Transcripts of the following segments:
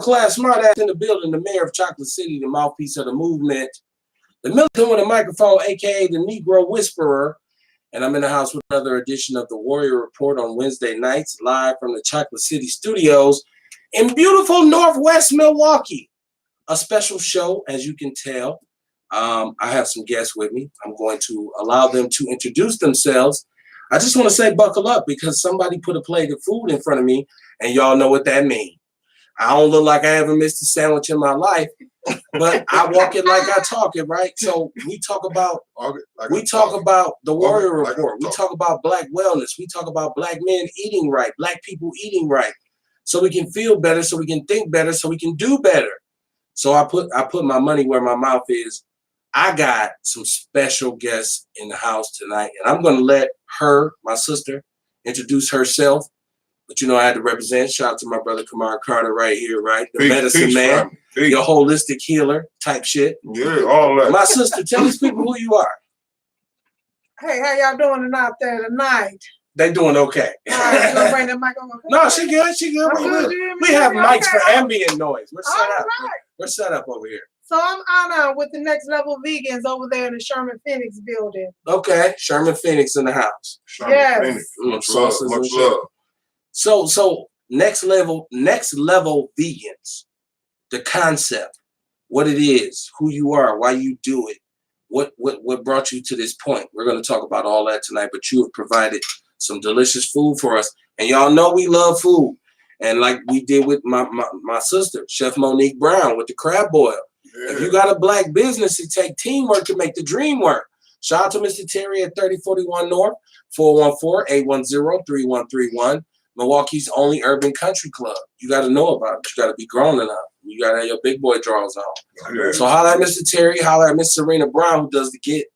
Class smart ass in the building, the mayor of Chocolate City, the mouthpiece of the movement, the militant with a microphone, aka the Negro Whisperer. And I'm in the house with another edition of the Warrior Report on Wednesday nights, live from the Chocolate City studios in beautiful Northwest Milwaukee. A special show, as you can tell. I have some guests with me. I'm going to allow them to introduce themselves. I just want to say buckle up because somebody put a plate of food in front of me, and y'all know what that means. I don't look like I ever missed a sandwich in my life, but I walk it like I talk it, right? So we talk about the Warrior Report. We talk about Black wellness. We talk about Black men eating right, Black people eating right, so we can feel better, so we can think better, so we can do better. So I put my money where my mouth is. I got some special guests in the house tonight, and I'm going to let her, my sister, introduce herself. But you know, I had to represent. Shout out to my brother Kamar Carter right here, right? The medicine man, your holistic healer type shit. Yeah, all that. My sister, tell these people who you are. Hey, how y'all doing out there tonight? They doing okay. You gonna bring the mic over? No, she good. She good. We have mics for ambient noise. We're set up. Right. We're set up over here. So I'm honored with the Next Level Vegans over there in the Sherman Phoenix building. Okay, Sherman Phoenix in the house. Yes. Phoenix. Much love. So next level vegans, the concept, what it is, who you are, why you do it, what brought you to this point. We're going to talk about all that tonight, but you have provided some delicious food for us. And y'all know we love food. And like we did with my sister, Chef Monique Brown with the crab boil. Yeah. If you got a Black business, it takes teamwork to make the dream work. Shout out to Mr. Terry at 3041 North, 414-810-3131. Milwaukee's only urban country club. You got to know about it. You got to be grown enough. You got to have your big boy draws on. Yeah. So holler at Mr. Terry, holler at Miss Serena Brown, who does the Get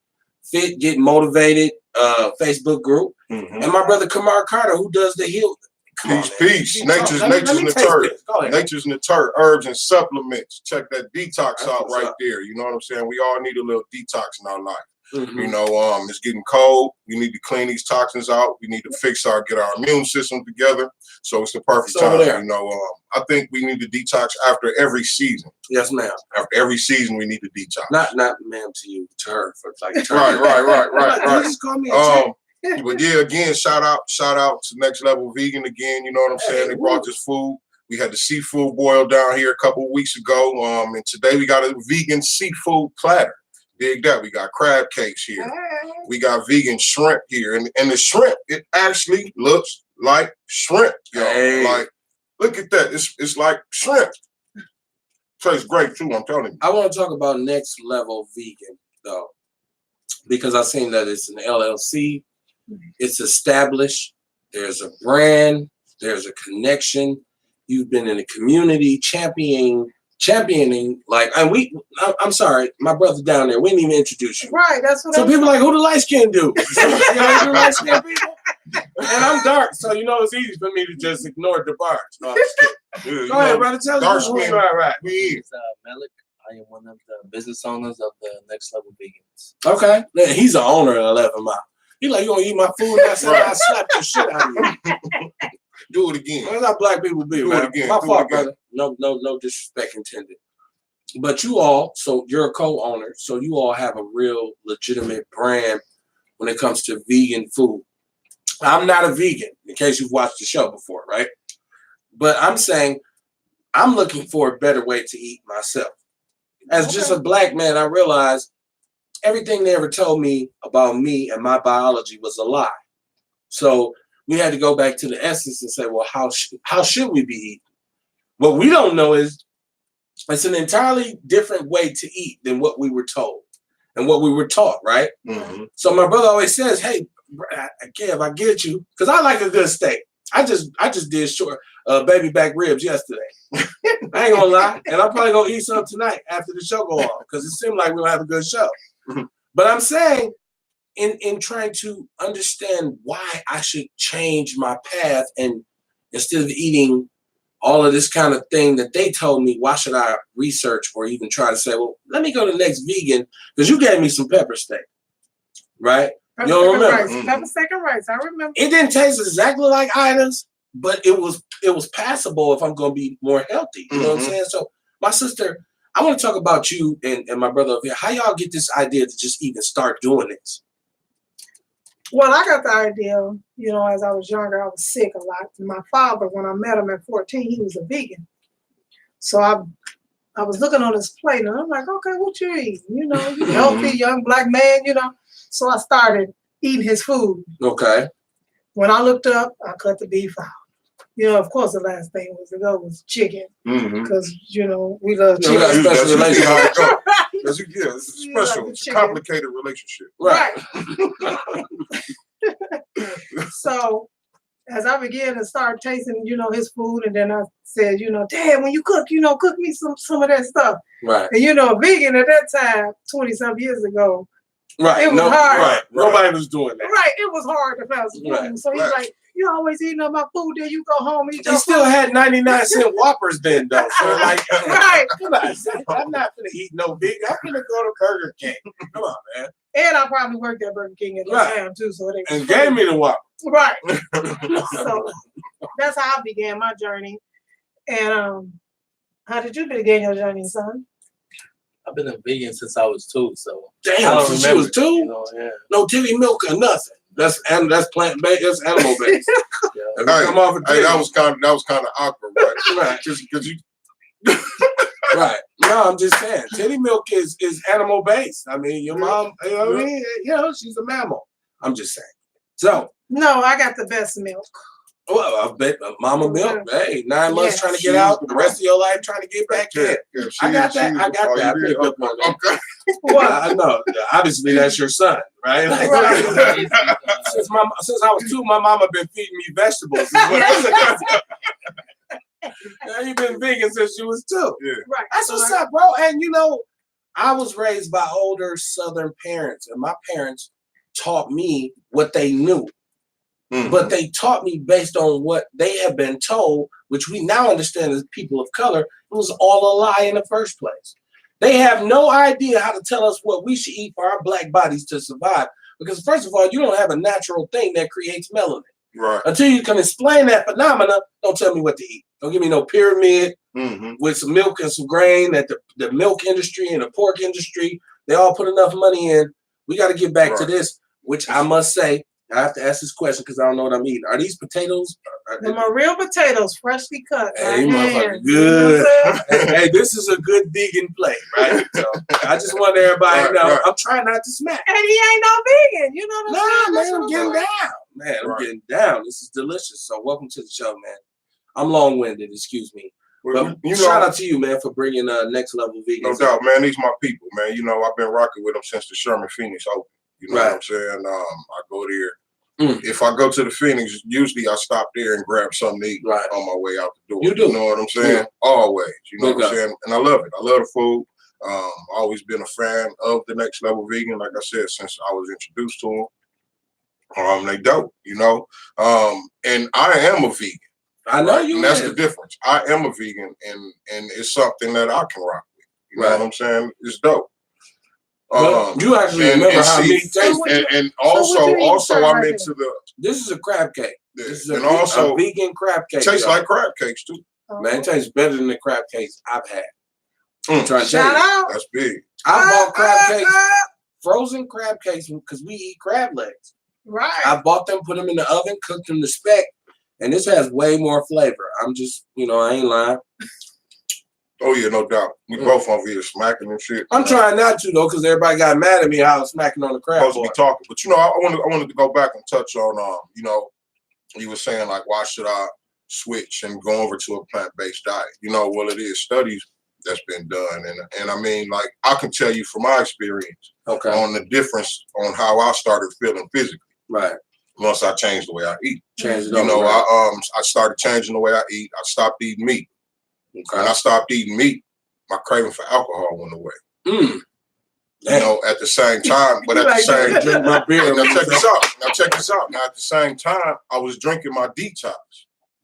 Fit, Get Motivated Facebook group. Mm-hmm. And my brother Kamar Carter, who does the Heal. Peace. Nature's Naturt, herbs and supplements. Check that detox out right there. You know what I'm saying? We all need a little detox in our life. Mm-hmm. You know, it's getting cold. We need to clean these toxins out. We need to get our immune system together. So it's the perfect time. You know, I think we need to detox after every season. Yes, ma'am. After every season, we need to detox. Not ma'am to you, to her. For like right. Just call me a but yeah, again, shout out to Next Level Vegan again. You know what I'm saying? They brought this food. We had the seafood boil down here a couple of weeks ago. And today we got a vegan seafood platter. Dig that. We got crab cakes here. We got vegan shrimp here. And the shrimp, it actually looks like shrimp, y'all. Hey. Like, look at that. It's like shrimp. Tastes great too, I'm telling you. I want to talk about Next Level Vegan, though, because I've seen that it's an LLC. It's established. There's a brand. There's a connection. You've been in the community championing. I'm sorry, my brother down there. We didn't even introduce you. Right, that's what. So people like, who the light skin do? Light skin people. And I'm dark, so you know it's easy for me to just ignore the bars. No, I'm just kidding. Go ahead, brother. Tell us who you are. Right. It's Malik. I am one of the business owners of the Next Level Vegans. Okay, he's the owner of 11 Mile. He like, you gonna eat my food? I said, I slap the shit out of you. Do it again. That's how Black people be, man. My fault, brother. No disrespect intended. But you all, so you're a co-owner, so you all have a real legitimate brand when it comes to vegan food. I'm not a vegan, in case you've watched the show before, right? But I'm saying I'm looking for a better way to eat myself. As just a Black man, I realized everything they ever told me about me and my biology was a lie. So we had to go back to the essence and say, well, how should we be eating? What we don't know is it's an entirely different way to eat than what we were told and what we were taught, right? Mm-hmm. So my brother always says, hey, Kev, I get you, because I like a good steak. I just did baby back ribs yesterday. I ain't gonna lie, and I'm probably gonna eat some tonight after the show go on, because it seemed like we'll have a good show. Mm-hmm. But I'm saying, in trying to understand why I should change my path, and instead of eating all of this kind of thing that they told me, why should I research or even try to say, well, let me go to Next Vegan, because you gave me some pepper steak, right? You don't remember? Pepper steak and rice, I remember. It didn't taste exactly like Ida's, but it was passable if I'm going to be more healthy. You know what I'm saying? So my sister, I want to talk about you and my brother over here. How y'all get this idea to just even start doing this? Well, I got the idea, you know, as I was younger, I was sick a lot. My father, when I met him at 14, he was a vegan. So I was looking on his plate and I'm like, okay, what you eating? You know, you healthy, young black man, you know. So I started eating his food. Okay. When I looked up, I cut the beef out. You know, of course, the last thing was chicken. Because, you know, we love chicken. got a special relationship. It's special. It's a complicated relationship. Right. So as I began to start tasting, you know, his food, and then I said, you know, Dad, when you cook, you know, cook me some of that stuff. Right. And, you know, vegan at that time, 20-some years ago, right. It was hard. Right. Nobody was doing that. Right. It was hard to find some food. Right. So he's like, you always eating up my food, then you go home and eat He your still food. had 99-cent Whoppers then, though. So like, Right. Come on, I'm not gonna eat no vegan. I'm gonna go to Burger King. Come on, man. And I probably worked at Burger King at that time too. So they And gave me the Whopper. Right. So that's how I began my journey. And how did you begin your journey, son? I've been a vegan since I was 2, so I Damn, don't since remember, you was 2? You know, yeah. No titty milk or nothing. That's plant based. That's animal based. Yeah. If you come off a Hey, titty, that was kind of awkward, right? right. Because you Right. No, I'm just saying. Titty milk is animal based. I mean, your mom, you know what I mean? You know, she's a mammal. I'm just saying. So, No, I got the best milk. well, I bet mama milk. Hey, 9 months Yes. trying to get out, the rest of your life trying to get back in. I got that. I picked up on that. Okay. What? I know. Obviously, that's your son, right? Like, Right. since I was 2, my mama been feeding me vegetables. Is what I'm saying. Now you've been vegan since you was 2. Yeah. Right. That's what's up, bro. And you know, I was raised by older Southern parents, and my parents taught me what they knew. But they taught me based on what they had been told, which we now understand as people of color, it was all a lie in the first place. They have no idea how to tell us what we should eat for our black bodies to survive. Because first of all, you don't have a natural thing that creates melanin. Right. Until you can explain that phenomena, don't tell me what to eat. Don't give me no pyramid with some milk and some grain that the milk industry and the pork industry, they all put enough money in. We got to get back to this, which I must say, I have to ask this question because I don't know what I'm eating. Are these potatoes? Them are real potatoes, freshly cut. Hey, by motherfucker, hand. good. You know what I'm saying? Hey, this is a good vegan plate, right? So I just want everybody to know Right. I'm trying not to smack. And he ain't no vegan. You know what I'm saying? Nah, That's man, I'm what getting saying. down. Man, I'm Right. getting down. This is delicious. So welcome to the show, man. I'm long-winded, excuse me. But You shout know, out to you, man, for bringing Next Level Vegans. no doubt, man. These my people, man. You know, I've been rocking with them since the Sherman Phoenix Open. You know Right. what I'm saying? I go there. If I go to the Phoenix, usually I stop there and grab something to eat Right. on my way out the door. You do. You know what I'm saying? Always. You know Big what I'm up. saying? And I love it. I love the food. Always been a fan of the Next Level Vegan, like I said, since I was introduced to them. They dope, you know. And I am a vegan. I know right? you And that's is. the difference. I am a vegan, and it's something that I can rock with. You know Right. what I'm saying? It's dope. Well, you actually remember how see, meat tastes. and what you eat also right I'm there? into the This is a crab cake. This is and a also vegan crab cake. tastes y'all. like crab cakes too. Man, it tastes better than the crab cakes I've had. I'm trying to tell Shout you. out. That's big. I bought crab cakes, frozen crab cakes, because we eat crab legs. Right. I bought them, put them in the oven, cooked them to spec, and this has way more flavor. I'm just, I ain't lying. Oh yeah, no doubt. We both on here smacking and shit. I'm trying not to though, because everybody got mad at me how I was smacking on the crab supposed to bar. be talking, but I wanted to go back and touch on you were saying like why should I switch and go over to a plant-based diet? Well it is studies that's been done, and I mean like I can tell you from my experience Okay. on the difference on how I started feeling physically Right. once I changed the way I eat. Change it You up. know, right. I started changing the way I eat. I stopped eating meat. When I Okay. stopped eating meat, my craving for alcohol went away. Mm. At the same time, but at the same Drink my beer. now check this out. Now at the same time, I was drinking my detox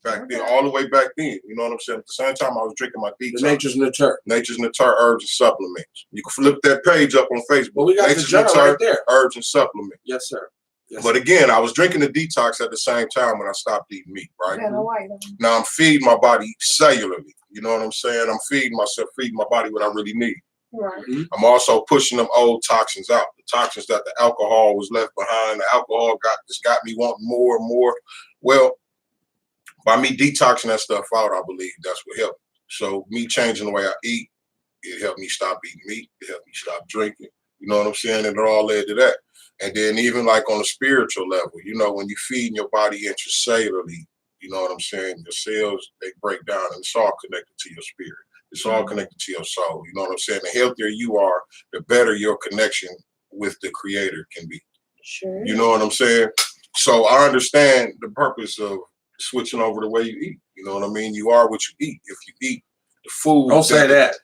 back then, all the way back then. You know what I'm saying? At the same time, I was drinking my The detox. Nature's Nature. Nature's Nature Herbs and Supplements. You can flip that page up on Facebook. Well, we got the Nature's jar Nature right there. Herbs and Supplements. Yes, sir. Yes. But again, I was drinking the detox at the same time when I stopped eating meat, right? And a white. Now I'm feeding my body cellularly. You know what I'm saying? I'm feeding myself, feeding my body what I really need. Right. I'm also pushing them old toxins out. The toxins that the alcohol was left behind. The alcohol got me wanting more and more. Well, by me detoxing that stuff out, I believe that's what helped. So me changing the way I eat, it helped me stop eating meat. It helped me stop drinking. You know what I'm saying? And it all led to that. And then even like on a spiritual level, you know, when you feed your body intracellularly, you know what I'm saying? Your cells, they break down and it's all connected to your spirit. It's all connected to your soul. You know what I'm saying? The healthier you are, the better your connection with the creator can be. Sure. You know what I'm saying? So I understand the purpose of switching over the way you eat. You know what I mean? You are what you eat. If you eat the food. Don't say that.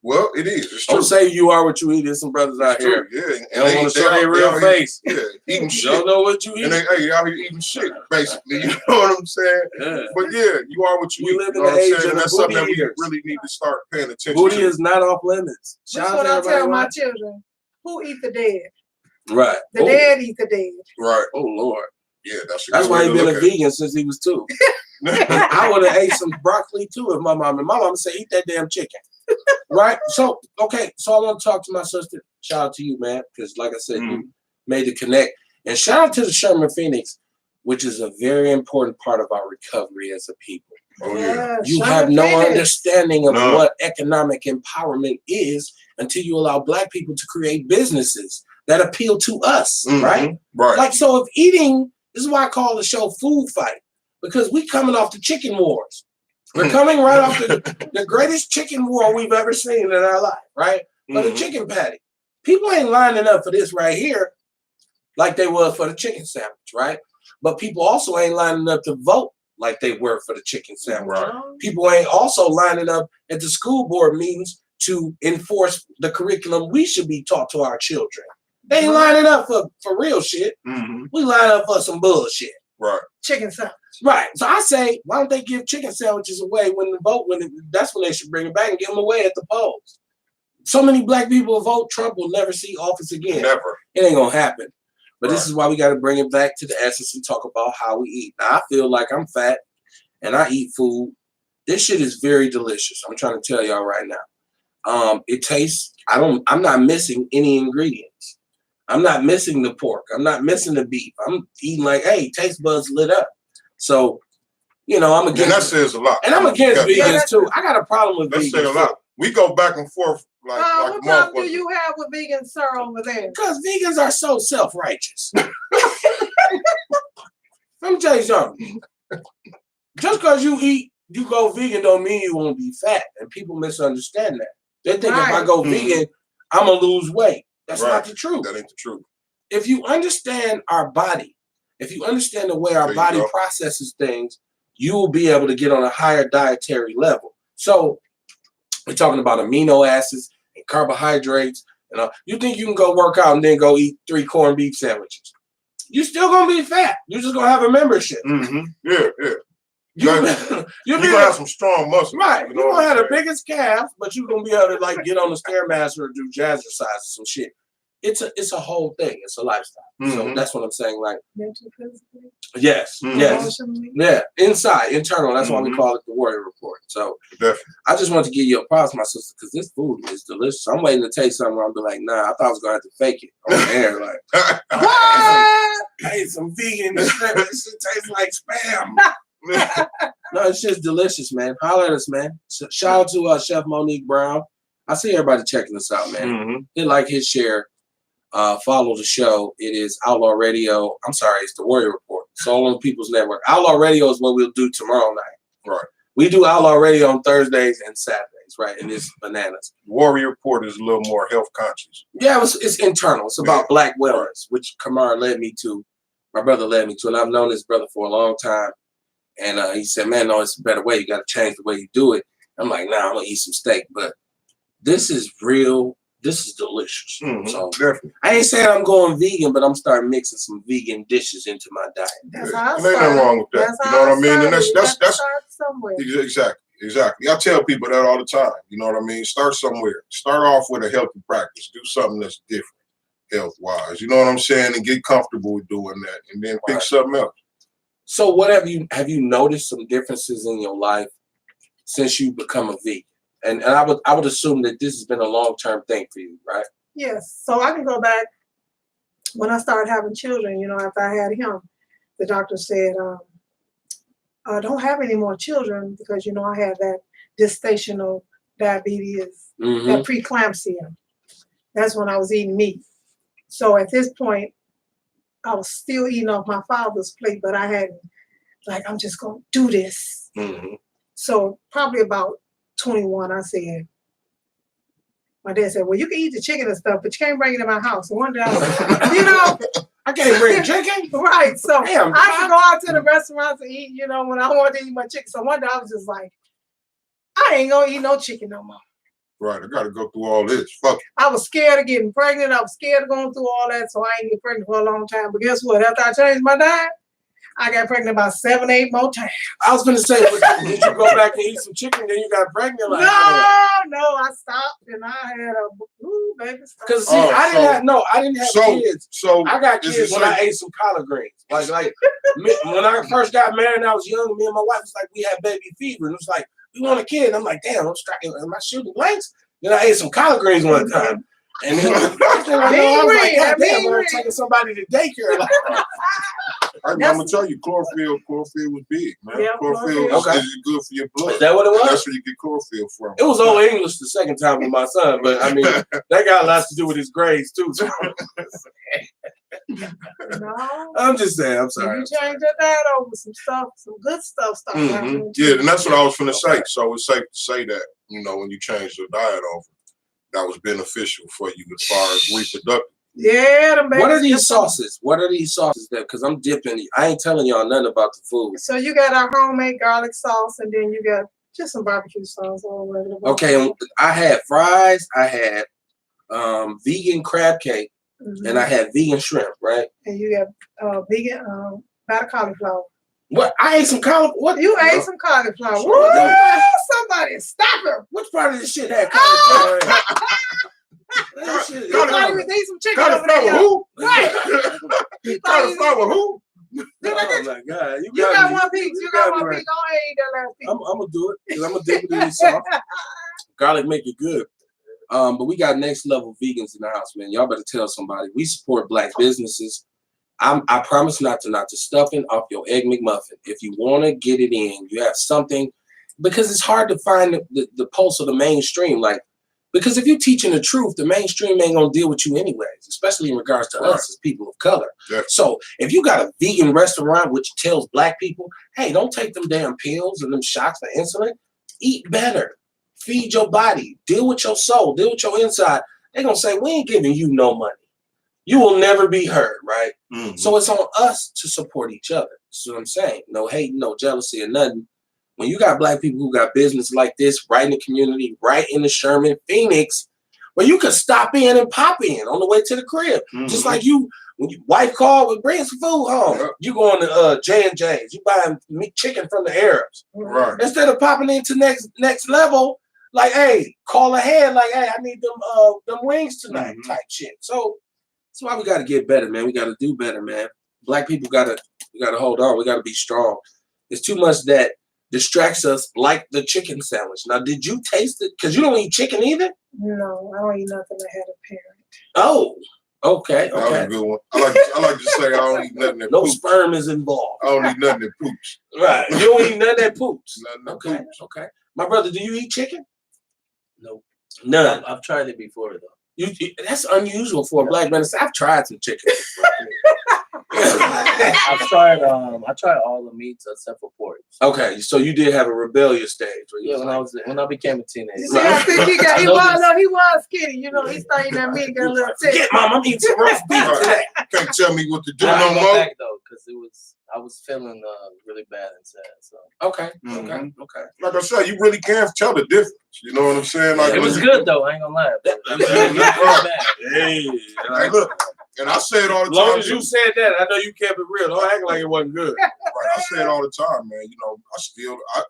Well, it is. It's true. Don't say you are what you eat. There's some brothers out here. Yeah. They don't want to show their real face. Yeah, eating shit. Don't know what you eat. And they out here eating shit, basically. You know what I'm saying? Yeah. But yeah, you are what you We eat. live You in know what the I'm age saying? of And the that's something that booty we eaters. really need to start paying attention Booty to. is not off limits. That's Shout what out I to everybody. tell my children. Who eat the dead? Right. The dead eat the dead. Right. Oh Lord. Yeah, that's a That's good why way he to been a look at it. vegan since he was 2. I would have ate some broccoli too if my mom said, eat that damn chicken. Right? So, okay. So I want to talk to my sister. Shout out to you, man. Because like I said, you made the connect. And shout out to the Sherman Phoenix, which is a very important part of our recovery as a people. Oh, yeah. You Sherman have no Phoenix. understanding of No. what economic empowerment is until you allow Black people to create businesses that appeal to us, right? Right. Like, so if eating, this is why I call the show Food Fight, because we coming off the chicken wars. We're coming right off the greatest chicken war we've ever seen in our life, right? For the chicken patty. People ain't lining up for this right here like they were for the chicken sandwich, right? But people also ain't lining up to vote like they were for the chicken sandwich. Right. People ain't also lining up at the school board meetings to enforce the curriculum we should be taught to our children. They ain't lining up for real shit. We line up for some bullshit. Right. Chicken sandwich. Right. So I say, why don't they give chicken sandwiches away that's when they should bring it back and give them away at the polls. So many Black people vote Trump will never see office again. Never. It ain't gonna happen. But Right. this is why we got to bring it back to the essence and talk about how we eat. Now, I feel like I'm fat and I eat food. This shit is very delicious. I'm trying to tell y'all right now. It tastes, I'm not missing any ingredients. I'm not missing the pork. I'm not missing the beef. I'm eating like, hey, taste buds lit up. So, you know, I'm against. And that says a lot. And I'm against Yeah, vegans too. I got a problem with that vegans. says a lot. We go back and forth like What time do motherfuckers. you have with vegan sir over there? Because vegans are so self-righteous. Let me tell you something. Just because you go vegan don't mean you won't be fat. And people misunderstand that. They think if I go vegan, I'm going to lose weight. That's not the truth. That ain't the truth. If you understand our body, if you understand the way our body processes things, you will be able to get on a higher dietary level. So we're talking about amino acids and carbohydrates. You think you can go work out and then go eat 3 corned beef sandwiches? You still gonna be fat. You're just gonna have a membership. Yeah. You're gonna have some strong muscles. Right. You You're know gonna have the what I'm saying? biggest calf, but you're gonna be able to like get on the Stairmaster or do jazzercise or some shit. It's a whole thing. It's a lifestyle. So that's what I'm saying. Like, Mental, physically, yes, emotionally. yeah, internal. That's why we call it the Warrior Report. So Definitely. I just want to give you a props, my sister, because this food is delicious. I'm waiting to taste something where I'll be like, nah, I thought I was gonna have to fake it on air. Like, What? I ate some vegan shrimp. This shit tastes like spam. No, it's just delicious, man. Holler at us, man. Shout out to Chef Monique Brown. I see everybody checking us out, man. Hit like, hit share. Follow the show. It is Outlaw Radio. I'm sorry, it's the Warrior Report. Soul on the People's Network. Outlaw Radio is what we'll do tomorrow night. Right. We do Outlaw Radio on Thursdays and Saturdays, right? And it's bananas. Warrior Report is a little more health conscious. Yeah, it's internal. It's about Black wellness, which Kamar led me to. My brother led me to, and I've known this brother for a long time. And he said, man, no, it's a better way. You got to change the way you do it. I'm like, nah, I'm going to eat some steak. But this is real. This is delicious. So Definitely. I ain't saying I'm going vegan, but I'm starting mixing some vegan dishes into my diet. That's how I And ain't nothing wrong with that. You know what I mean? And that's somewhere. exactly. I tell people that all the time. You know what I mean? Start somewhere. Start off with a healthy practice. Do something that's different. health wise. You know what I'm saying? And get comfortable with doing that, and then pick something else. So, what have you noticed some differences in your life since you become a vegan? And I would assume that this has been a long-term thing for you, right? Yes. So I can go back when I started having children. After I had him, the doctor said, "Don't have any more children because I had that gestational diabetes, that preeclampsia." That's when I was eating meat. So at this point, I was still eating off my father's plate, but I hadn't, I'm just going to do this. So probably about 21, I said, my dad said, well, you can eat the chicken and stuff, but you can't bring it to my house. So one day I was, I can't bring chicken. Right. So Damn, I could go out to the restaurants and eat, when I wanted to eat my chicken. So one day I was just like, I ain't going to eat no chicken no more. Right, I got to go through all this. Fuck it. I was scared of getting pregnant. I was scared of going through all that, so I ain't get pregnant for a long time. But guess what? After I changed my diet, I got pregnant about 7, 8 more times. I was gonna say, did you go back and eat some chicken, then you got pregnant? No, I stopped and I had a baby. Because I didn't have kids. So I got kids when I ate some collard greens. Like when I first got married, and I was young. Me and my wife was like, we had baby fever, and it was like, we want a kid. And I'm like, damn, am I shooting blanks? Then I ate some collard greens one time. And then the first thing I know, I was like, God damn, I'm taking somebody to daycare. I'm gonna tell you, chlorophyll was big, man. Yeah, chlorophyll is good for your blood. Is that what it was? That's where you get chlorophyll from. It was Old English the second time with my son, but I mean, that got lots to do with his grades too. So. No. I'm just saying, I'm sorry. You change your diet over some stuff, some good stuff started happening. Yeah, and that's what I was finna say. So it's safe to say that, when you change your diet over, that was beneficial for you as far as reproductive. Yeah, what are these sauces? What are these sauces that? Because I'm dipping. I ain't telling y'all nothing about the food. So you got our homemade garlic sauce, and then you got just some barbecue sauce. Okay, and I had fries. I had vegan crab cake, and I had vegan shrimp. Right. And you got vegan batter cauliflower. What? I ate some cauliflower. What? You ate some cauliflower. Woo! Somebody stop him! Which part of this shit had cauliflower? Cauliflower. Eat some chicken over there. Who? Cauliflower who? Oh my God! You got one piece. You got one piece. Go ahead, eat that last piece. I'm gonna do it because I'm gonna dip it in this sauce. Garlic make it good. But we got next level vegans in the house, man. Y'all better tell somebody. We support Black businesses. I promise not to knock the stuffing off your Egg McMuffin. If you want to get it in, you have something, because it's hard to find the pulse of the mainstream. Because if you're teaching the truth, the mainstream ain't gonna deal with you anyways, especially in regards to us as people of color. Yeah. So if you got a vegan restaurant which tells Black people, hey, don't take them damn pills and them shots for insulin, eat better, feed your body, deal with your soul, deal with your inside, they're gonna say, we ain't giving you no money. You will never be heard, right? So it's on us to support each other. That's what I'm saying. No hate, no jealousy or nothing. When you got Black people who got business like this right in the community, right in the Sherman, Phoenix, where you could stop in and pop in on the way to the crib. Just like when your wife called with bring some food home, you going to J&J's, you buying meat chicken from the Arabs. Right. Instead of popping into next level, like, hey, call ahead, like, hey, I need them wings tonight, type shit. So that's why we got to get better, man. We got to do better, man. Black people we gotta hold on. We gotta be strong. There's too much that distracts us, like the chicken sandwich. Now, did you taste it? Because you don't eat chicken either? No, I don't eat nothing that had a parent. Oh, okay. That was a good one. I like to say I don't eat nothing that no poops. Sperm is involved. I don't eat nothing that poops. Right. You don't eat none that poops. Nothing that Okay. poops. Okay. My brother, do you eat chicken? Nope. None. I've tried it before though. That's unusual for a Black man to say. I've tried some chicken. I tried all the meats except for pork. Okay, so you did have a rebellious stage. Where when I became a teenager. See, I think he was skinny. He started eating that meat, got a little thick. Get Mom, I'm eating some roast beef today. Can't tell me what to do I no more. back though, because I was feeling really bad and sad. So okay. Like I said, you really can't tell the difference. You know what I'm saying? Like it was good though. I ain't gonna lie. It was bad. Hey, look, and I say it all the time. As long as you said that, I know you kept it real. Don't act like it wasn't good. Right, I say it all the time, man.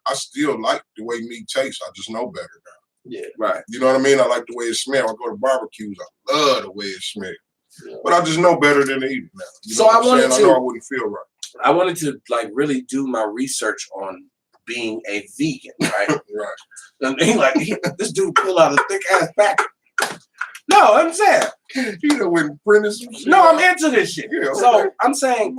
I still like the way meat tastes. I just know better now. Yeah, right. You know what I mean? I like the way it smells. I go to barbecues. I love the way it smells. But I just know better than to eat it now. You So know I what I'm wanted saying? to- I know I wouldn't feel right. I wanted to like really do my research on being a vegan, right? Right. And this dude pull out a thick ass packet. No, I'm saying. You know, when printing some shit. No, I'm into this shit. Yeah, So okay. I'm saying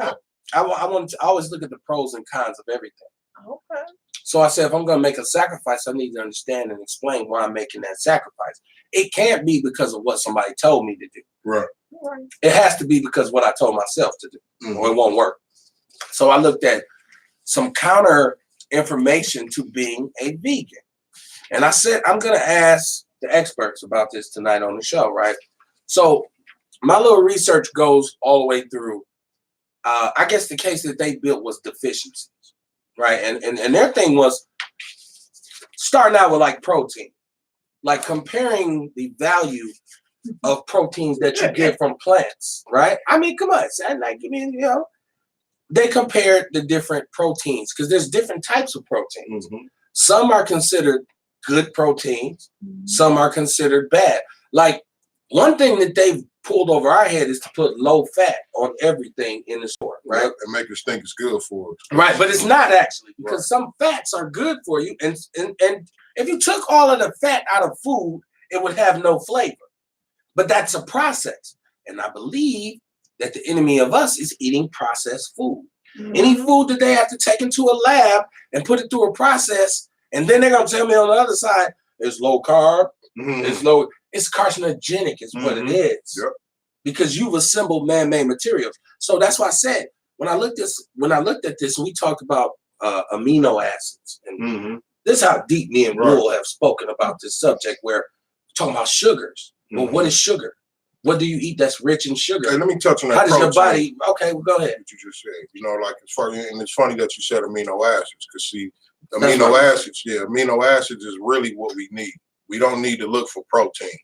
I want to always look at the pros and cons of everything. Okay. So I said, if I'm going to make a sacrifice, I need to understand and explain why I'm making that sacrifice. It can't be because of what somebody told me to do. Right. Right. It has to be because of what I told myself to do, or it won't work. So I looked at some counter information to being a vegan. And I said, I'm going to ask the experts about this tonight on the show, right? So my little research goes all the way through. I guess the case that they built was deficiencies, right? And their thing was starting out with like protein, like comparing the value of proteins that you get from plants, right? I mean, come on, son, like, I mean, you know, they compared the different proteins because there's different types of proteins. Some are considered good proteins, some are considered bad. Like one thing that they've pulled over our head is to put low fat on everything in the store, right? Yep, and make us think it's good for us. Right, but it's not actually because some fats are good for you, and if you took all of the fat out of food, it would have no flavor. But that's a process, and I believe that the enemy of us is eating processed food. Any food that they have to take into a lab and put it through a process, and then they're gonna tell me on the other side it's low carb, it's carcinogenic, is what it is. Yep. Because you've assembled man-made materials. So that's why I said when I looked at this, and we talked about amino acids, and this is how deep me and Rule have spoken about this subject. Where we're talking about sugars. Well, what is sugar? What do you eat that's rich in sugar? Hey, let me touch on that. How does your protein. body? Okay, well, go ahead. What you just said, you know, like it's funny, and it's funny that you said amino acids, because see, That's amino right. acids, amino acids is really what we need. We don't need to look for protein.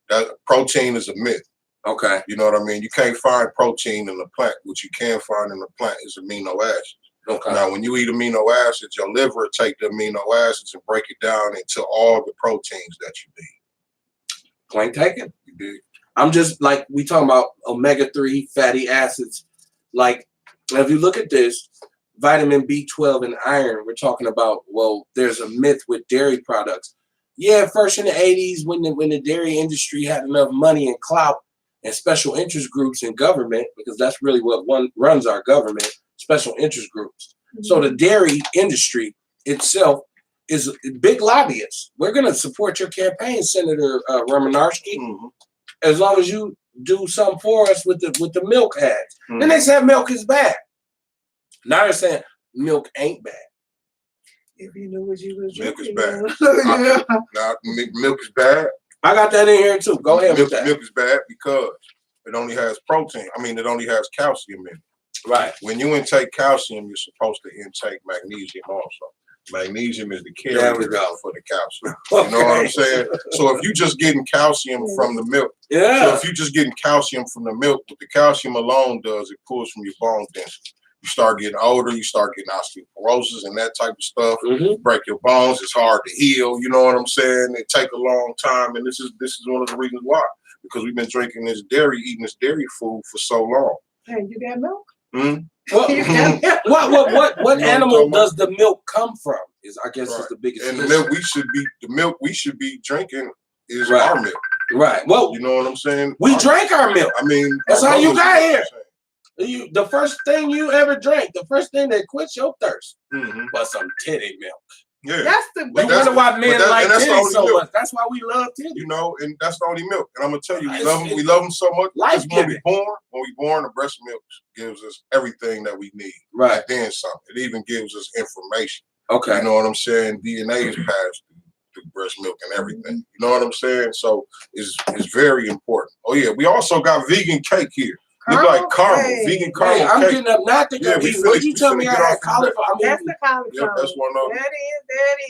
That protein is a myth. Okay. You know what I mean? You can't find protein in the plant. What you can find in the plant is amino acids. Okay. Now, when you eat amino acids, your liver will take the amino acids and break it down into all the proteins that you need. Point taken. You dig? I'm just like we talking about omega-3 fatty acids. Like if you look at this, vitamin B12 and iron, we're talking about. Well, there's a myth with dairy products. Yeah, first in the 80s, when the dairy industry had enough money and clout and special interest groups in government, because that's really what runs our government, special interest groups. So the dairy industry itself is big lobbyists. We're going to support your campaign, Senator Romanowski, as long as you do something for us with the milk ads. Then they said milk is bad. Now they're saying milk ain't bad. If you knew what you was Milk is drinking. bad. Now, milk is bad. I got that in here too. Go ahead with that. Milk is bad because it only has protein. I mean, it only has calcium in it. Right. When you intake calcium, you're supposed to intake magnesium also. Magnesium is the carrier for the calcium. You know what I'm saying? So if you're just getting calcium from the milk, so if you're just getting calcium from the milk, what the calcium alone does, it pulls from your bone density. You start getting older, you start getting osteoporosis and that type of stuff. Break your bones, it's hard to heal. You know what I'm saying? It take a long time, and this is one of the reasons why. Because we've been drinking this dairy, eating this dairy food for so long. Hey, you got milk? What animal does the milk come from? Is I guess is the biggest. And the milk we should be drinking is our milk. Right. Well, you know what I'm saying? We drank our milk. I mean, that's how you got here. The first thing you ever drank, the first thing that quits your thirst, was some titty milk. Yeah, that's the. We wonder why men like titties so much. That's why we love titties. You know, and that's the only milk. And I'm gonna tell you, we love them so much. Because when we born, the breast milk gives us everything that we need. Right. Then something. It even gives us information. Okay. You know what I'm saying? DNA is passed through breast milk and everything. You know what I'm saying? So it's very important. Oh yeah, we also got vegan cake here. Look like caramel, vegan caramel cake. I'm getting up not to go eat. What you tell me I had cauliflower? That's the cauliflower. Yep, that's one of them. That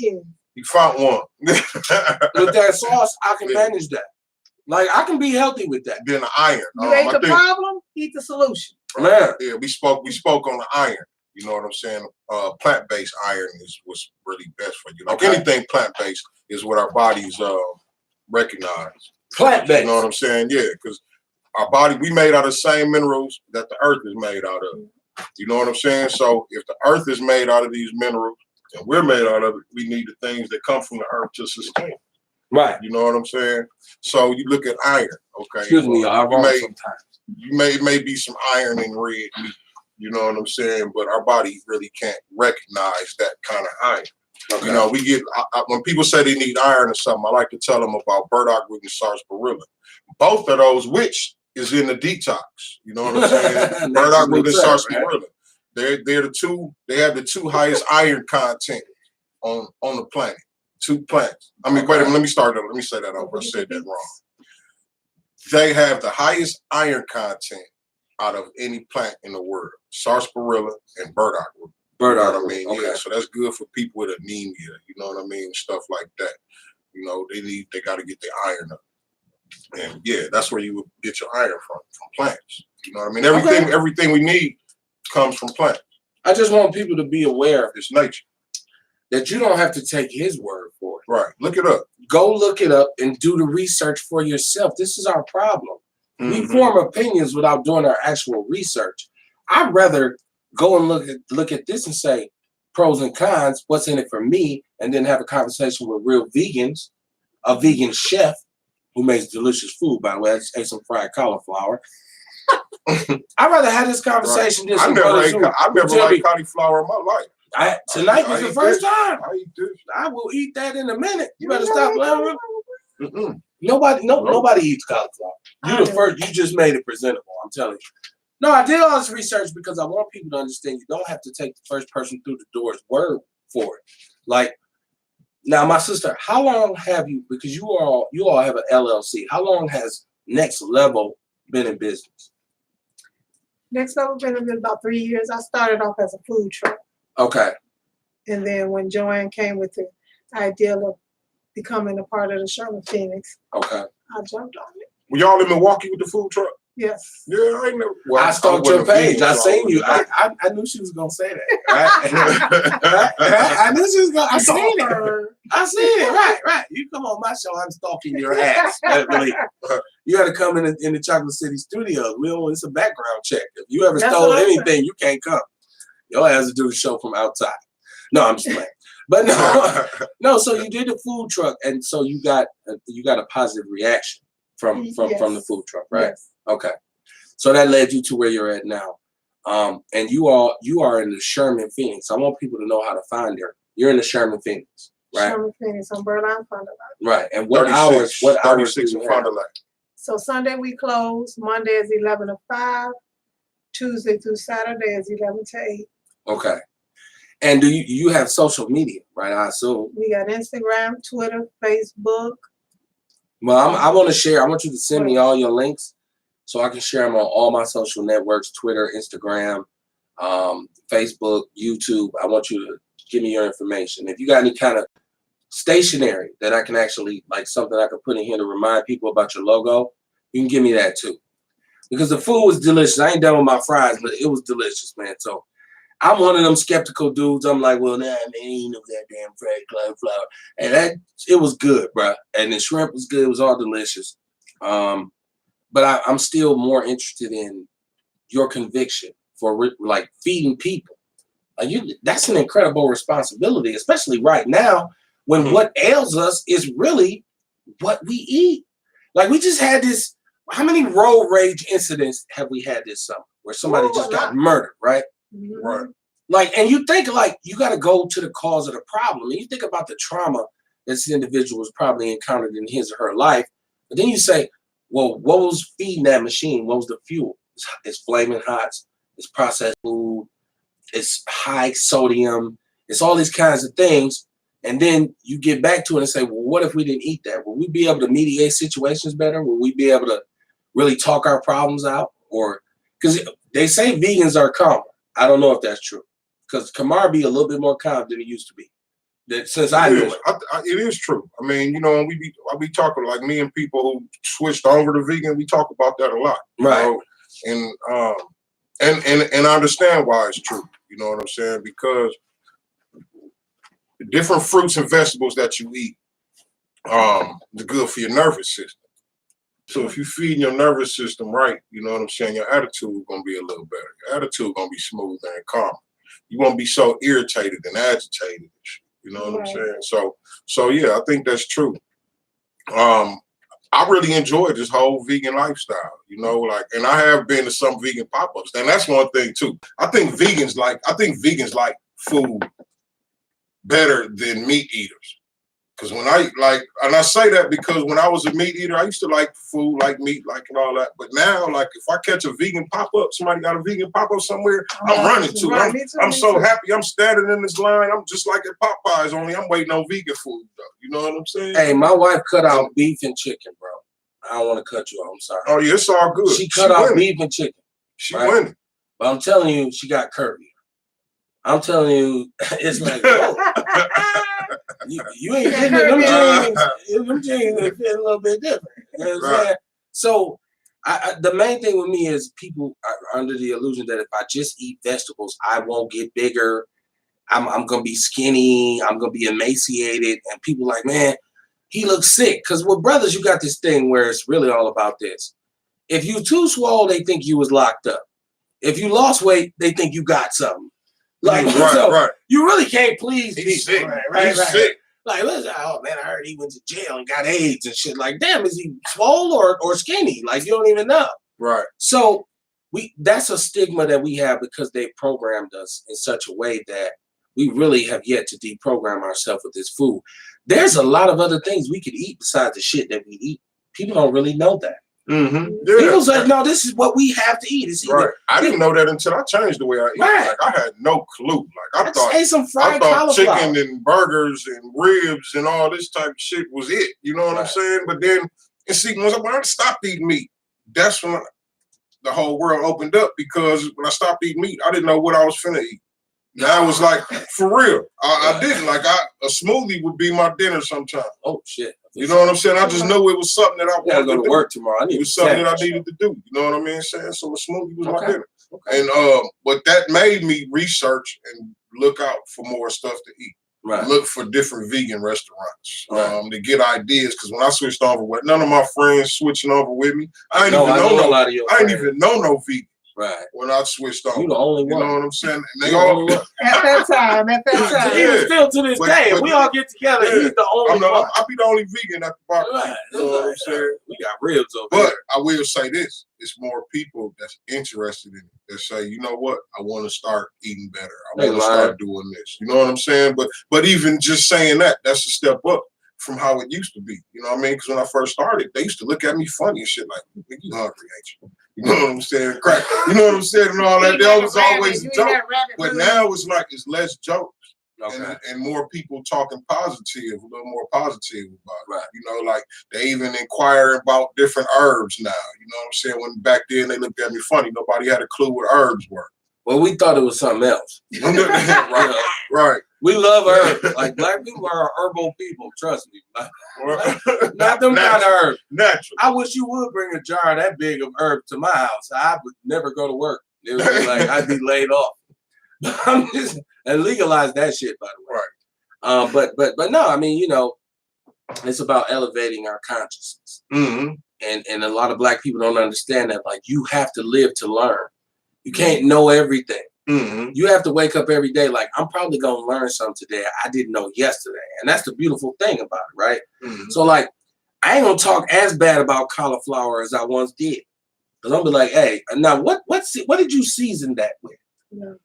is. You found one. With that sauce, I can manage that. Like I can be healthy with that. Then the iron. You ate the problem, eat the solution. Man. Yeah, we spoke on the iron. You know what I'm saying? Plant-based iron is what's really best for you. Like anything plant-based is what our bodies recognize. Plant-based. You know what I'm saying? Yeah, because our body, we made out of the same minerals that the earth is made out of. You know what I'm saying? So if the earth is made out of these minerals and we're made out of it, we need the things that come from the earth to sustain. Right. You know what I'm saying? So you look at iron, okay? Excuse me, y'all. I'm wrong sometimes. You may be some iron in red meat, you know what I'm saying? But our body really can't recognize that kind of iron. Okay. You know, we get when people say they need iron or something, I like to tell them about burdock root and sarsaparilla. Both of those, which is in the detox. You know what I'm saying? Burdock root and sarsaparilla. Right? They're the two. They have the two highest iron content on the planet. Two plants. I mean, wait a minute. Let me start over. Let me say that over. I said that wrong. They have the highest iron content out of any plant in the world. Sarsaparilla and burdock root. Burdock, you know what I mean? Okay. Yeah, so that's good for people with anemia, you know what I mean? Stuff like that. You know, they got to get their iron up. And yeah, that's where you would get your iron from plants. You know what I mean? Everything we need comes from plants. I just want people to be aware of it's nature. That you don't have to take his word for it. Right. Look it up. Go look it up and do the research for yourself. This is our problem. Mm-hmm. We form opinions without doing our actual research. I'd rather go and look at this and say pros and cons, what's in it for me, and then have a conversation with real vegans, a vegan chef who makes delicious food, by the way. I just ate some fried cauliflower. I'd rather have this conversation. Right. I've never liked cauliflower in my life. Tonight was the first time. I will eat that in a minute. You better stop playing with me. Nobody eats cauliflower. You the first. You just made it presentable. I'm telling you. No, I did all this research because I want people to understand you don't have to take the first person through the door's word for it. Like, now, my sister, how long have you? Because you all have an LLC. How long has Next Level been in business? Next Level been in business about 3 years. I started off as a food truck. Okay. And then when Joanne came with the idea of becoming a part of the Sherman Phoenix, okay, I jumped on it. Were y'all in Milwaukee with the food truck? Yes. Yeah, I never. Well, I stalked your page. I seen you. I knew she was gonna say that. Right? I knew she was gonna. I seen it. I seen it. Right. You come on my show. I'm stalking your ass. Really. You got to come in the Chocolate City studios. It's a background check. If you ever stole anything, you can't come. Your ass to do the show from outside. No, I'm just playing. But no. So you did the food truck, and so you got a positive reaction from the food truck, right? Yes. Okay. So that led you to where you're at now. And you are in the Sherman Phoenix. I want people to know how to find her. You're in the Sherman Phoenix, right? Sherman Phoenix on Birdline Fond du Lac. Right. And what hours? What hours? 36 in Fond du Lac. So Sunday we close. Monday is 11 to 5. Tuesday through Saturday is 11 to 8. Okay. And do you have social media, right? I assume. We got Instagram, Twitter, Facebook. Well, I want to share. I want you to send me all your links so I can share them on all my social networks: Twitter, Instagram, Facebook, YouTube. I want you to give me your information. If you got any kind of stationery that I can actually, like something I can put in here to remind people about your logo, you can give me that too. Because the food was delicious. I ain't done with my fries, but it was delicious, man. So I'm one of them skeptical dudes. I'm like, well, nah, man, ain't no goddamn fried cauliflower. And it was good, bro. And the shrimp was good. It was all delicious. But I'm still more interested in your conviction for like feeding people. Like that's an incredible responsibility, especially right now when what ails us is really what we eat. Like we just had this. How many road rage incidents have we had this summer where somebody just got murdered, right? Mm-hmm. Right. Like, and you think like you got to go to the cause of the problem. And you think about the trauma this individual was probably encountered in his or her life. But then you say, well, what was feeding that machine? What was the fuel? It's flaming hot. It's processed food. It's high sodium. It's all these kinds of things. And then you get back to it and say, well, what if we didn't eat that? Will we be able to mediate situations better? Will we be able to really talk our problems out? Or because they say vegans are calmer. I don't know if that's true. Because Kamar be a little bit more calm than he used to be. That since I knew it. It is true. I mean, you know, we be talking like me and people who switched over to vegan. We talk about that a lot, right? You know? And I understand why it's true. You know what I'm saying? Because the different fruits and vegetables that you eat, they're good for your nervous system. So if you feeding your nervous system right, you know what I'm saying, your attitude is gonna be a little better. Your attitude gonna be smoother and calm. You won't be so irritated and agitated and shit. You know what I'm saying? So yeah, I think that's true. I really enjoyed this whole vegan lifestyle, you know, like, and I have been to some vegan pop-ups, and that's one thing too. I think vegans like food better than meat eaters. Because when I say that because when I was a meat eater, I used to like food, like meat, like and all that. But now, like, if I catch a vegan pop-up, somebody got a vegan pop-up somewhere, I'm running to it. I'm so happy. I'm standing in this line. I'm just like at Popeyes, only I'm waiting on vegan food, though. You know what I'm saying? Hey, my wife cut out beef and chicken, bro. I don't want to cut you off. I'm sorry. Oh, yeah, it's all good. She cut out beef and chicken. She winning. But I'm telling you, she got curvier. I'm telling you, it's like, whoa. You ain't getting it. Them jeans they fit a little bit different. You know what I'm saying? So the main thing with me is people are under the illusion that if I just eat vegetables, I won't get bigger. I'm gonna be skinny. I'm gonna be emaciated. And people like, man, he looks sick. Because with brothers, you got this thing where it's really all about this. If you too swole, they think you was locked up. If you lost weight, they think you got something. Like, right. You really can't please people. Sick. Right. Sick. Like, listen, oh man, I heard he went to jail and got AIDS and shit. Like, damn, is he swole or skinny? Like, you don't even know. Right. So that's a stigma that we have because they programmed us in such a way that we really have yet to deprogram ourselves with this food. There's a lot of other things we could eat besides the shit that we eat. People don't really know that. Mm-hmm. Yeah. People say, no, this is what we have to eat. It's right. I didn't know that until I changed the way I eat. Right. Like, I had no clue. Like, I thought some fried cauliflower. Chicken and burgers and ribs and all this type of shit was it. You know what I'm saying? But then, and see, when I stopped eating meat, that's when the whole world opened up, because when I stopped eating meat, I didn't know what I was finna eat. Now I was like, for real, I didn't. Like, a smoothie would be my dinner sometimes. Oh, shit. You know what I'm saying? I just knew it was something that I wanted to go to work tomorrow. It was something that I needed to do. You know what I mean? Saying so, a smoothie was my dinner. Okay. And but that made me research and look out for more stuff to eat. Right. Look for different vegan restaurants to get ideas. Because when I switched over with none of my friends switching over with me, I ain't even know no vegan. Right. When I switched on. You the only one. You know what I'm saying? And they all at that time. Even still to this day, if we all get together, he's the only one. I'll be the only vegan at the barbecue. Right. You know what I'm saying? We got ribs over there. But I will say this. It's more people that's interested in it that say, you know what? I want to start eating better. I want to start doing this. You know what I'm saying? But even just saying that, that's a step up from how it used to be. You know what I mean? Because when I first started, they used to look at me funny and shit like, you hungry, ain't you? You know what I'm saying? Crack. You know what I'm saying? And all that. That was always a joke. But now it's like, it's less jokes. Okay. And more people talking positive, a little more positive about it. Right. You know, like they even inquire about different herbs now. You know what I'm saying? When back then they looked at me funny. Nobody had a clue what herbs were. Well, we thought it was something else. Right. We love herbs. Like, black people are herbal people. Trust me. Not them kind of herbs. Natural. I wish you would bring a jar that big of herb to my house. I would never go to work. It would be like I'd be laid off. And legalize that shit, by the way. Right. But no, I mean, you know, it's about elevating our consciousness. Mm-hmm. And a lot of black people don't understand that. Like, you have to live to learn. You can't know everything. Mm-hmm. You have to wake up every day like, I'm probably going to learn something today I didn't know yesterday. And that's the beautiful thing about it, right? Mm-hmm. So, like, I ain't going to talk as bad about cauliflower as I once did. Because I'm going to be like, hey, now what did you season that with? No.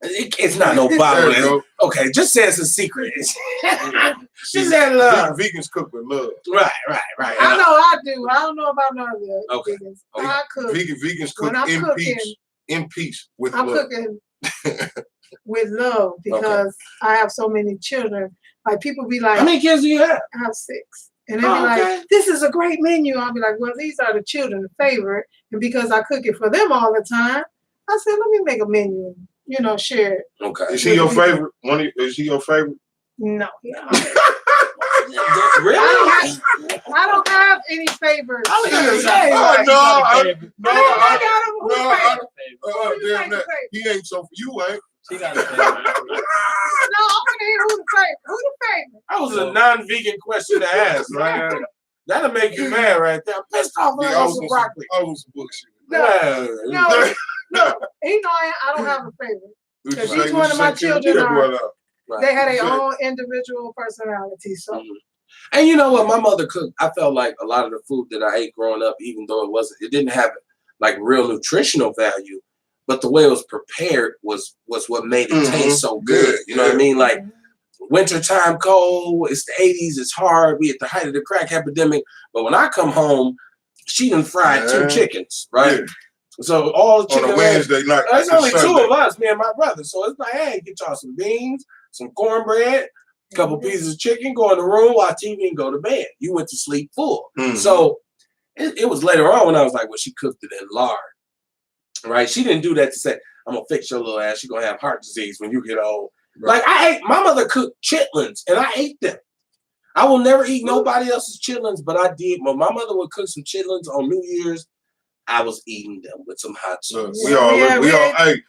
It's not no bottle. Okay, just say it's a secret. She said love. Vegans cook with love. Right. I know I do. I don't know about none of the vegans. I cook. Vegans cook in peace with love. I'm cooking with love because I have so many children. Like, people be like, how many kids do you have? I have 6. And they be like, this is a great menu. I'll be like, well, these are the children's favorite. And because I cook it for them all the time, I said, let me make a menu. You know, share it. Okay. Is he your favorite? Is he your favorite? No. Really? I don't have any favorites. I was gonna say, damn that. He ain't so. You ain't. She got a favorite. No, I want to hear who the favorite. Who the favorite? That was a non-vegan question to ask, right? That'll make you mad right there. I'm pissed off Yeah, at I was some on broccoli. some, I was on some bullshit. Yeah. No, he know I don't have a favorite. What you Because say- each what one you of my say to the children kid, are- boy, now? Right. They had their Exactly. own individual personality. So And you know what? My mother cooked. I felt like a lot of the food that I ate growing up, even though it didn't have like real nutritional value, but the way it was prepared was what made it taste so good. You know what I mean? Like wintertime cold, it's the 80s, it's hard. We at the height of the crack epidemic. But when I come home, she done fried 2 chickens, right? Yeah. So all the On chicken a Wednesday night. There's like only a 2 Sunday. of us, me and my brother. So it's like, hey, get y'all some beans, some cornbread, a couple pieces of chicken, go in the room, watch TV, and go to bed. You went to sleep full. Mhm. So it was later on when I was like, well, she cooked it in lard, right? She didn't do that to say, I'm gonna fix your little ass. You're gonna have heart disease when you get old. Right. Like my mother cooked chitlins, and I ate them. I will never eat nobody else's chitlins, but I did. When my mother would cook some chitlins on New Year's, I was eating them with some hot Look, sauce. we all we all ate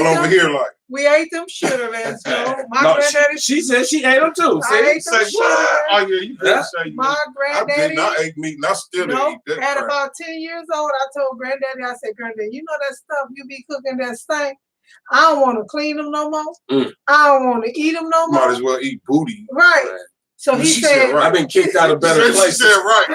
over them. here like. we ate them sugarlands, Joe. My No, granddaddy, she said she ate them too. I See? ate them Say what? Oh yeah, you Yeah. did say you. my I granddaddy. did not ate meat, and I still didn't Nope. eat that At crap. about 10 years old, I told granddaddy, I said, Granddaddy, you know that stuff you be cooking that stink? I don't want to clean them no more. I don't want to eat them no Might more. as well eat booty. Right. Right. So he She said, said, right. I've been kicked out of better She places. said right.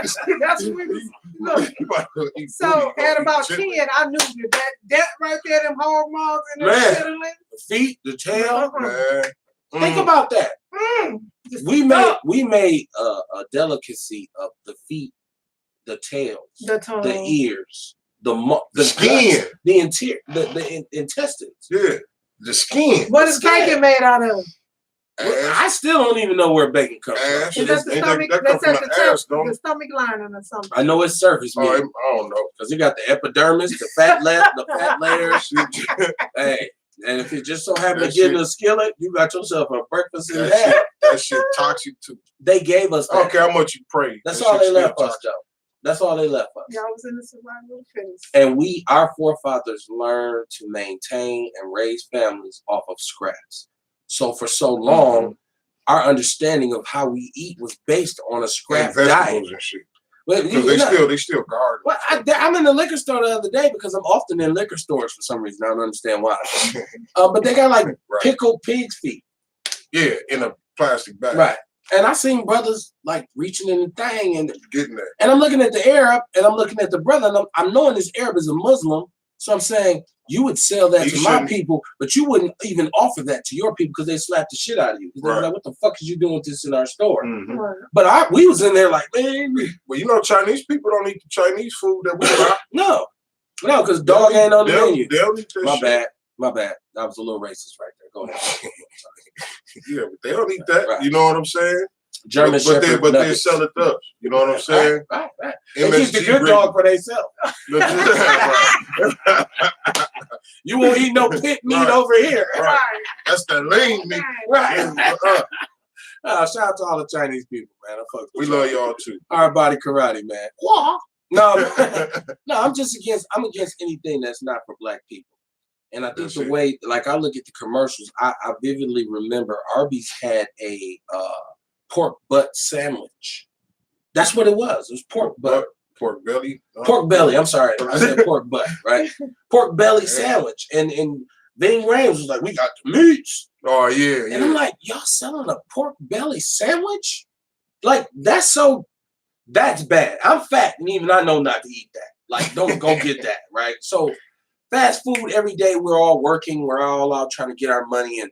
that's what we look. You might as well eat So booty, at don't about eat 10, chicken. I knew that right there, them hog maws and them Man. chitterlings. The feet, the tail. Uh-huh. Man. Think Mm. about that. Just We stop. made a delicacy of the feet, the tails, the tongue. the ears, the Skin. guts, the interior, the intestines. Yeah. The skin. What is Skin. bacon made out of? Ass. I still don't even know where bacon comes from. Ass. To Is this that the day. Ain't stomach? that That's come at from the the ass, top, don't the it? stomach lining or something. I know it's surface Oh, meat I don't know. because you got the epidermis, the fat the fat layers. Shit. Hey, and if it just so happened That to get in shit- a skillet, you got yourself a breakfast in That that. shit, that shit toxic too. They gave us I that. don't care how much you pray. That's that all shit they still left us, toxic. though. That's all they left us. Y'all was in the survival of the fittest. And our forefathers learned to maintain and raise families off of scraps. So for so long, our understanding of how we eat was based on a scrap And diet. vegetables and shit. But Because they still guard. well, I'm in the liquor store the other day because I'm often in liquor stores for some reason. I don't understand why. But they got like Right. pickled pig's feet. Yeah, in a plastic bag. Right. And I seen brothers like reaching in the thing and Getting that. I'm looking at the Arab and I'm looking at the brother and I'm knowing this Arab is a Muslim. So I'm saying you would sell that You to my shouldn't. people, but you wouldn't even offer that to your people because they slap the shit out of you. 'Cause they're Right. like, what the fuck is you doing with this in our store? Mhm. Right. But we was in there like, man, Well, you know, Chinese people don't eat the Chinese food that we buy. no, because dog ain't on the menu. They'll eat that My shit. bad. My bad. That was a little racist right there. Go ahead. Yeah, but they don't eat that. Right. You know what I'm saying? German but Shepherd they nuggets. sell it to us. You know what I'm saying? Right. They keep the good MSG dog for themselves. Right. You won't eat no pit meat Right. over here. Right. That's the lean meat. Right. Uh, Shout out to all the Chinese people, man. I fuck we with love y'all too. Our body karate, man. No, I'm against anything that's not for black people. And I think That's the it. way, like I look at the commercials, I vividly remember Arby's had a pork butt sandwich. That's what it was. It was pork butt. Pork belly. Pork belly. I'm sorry. I said pork butt, right? Pork belly Yeah. sandwich. And Ving Rhames was like, we got the meats. Oh yeah, And I'm yeah. like, y'all selling a pork belly sandwich? Like, that's bad. I'm fat, and even I know not to eat that. Like, don't go get that, right? So, fast food every day, we're all working, we're all out trying to get our money in.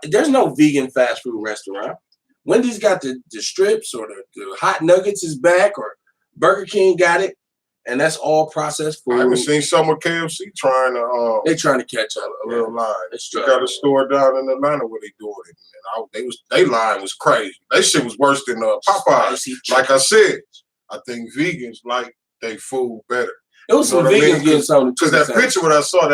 There's no vegan fast food restaurant. Wendy's got the strips, or the hot nuggets is back, or Burger King got it, and that's all processed I haven't food. seen some of KFC trying to They trying to catch up. a little line. It's They true. got a store down in Atlanta where they doing it. And they line was crazy. That shit was worse than Popeyes. Spicy Like I said, I think vegans like they food better. It was You some know what I vegans mean? getting something. Because that picture what I saw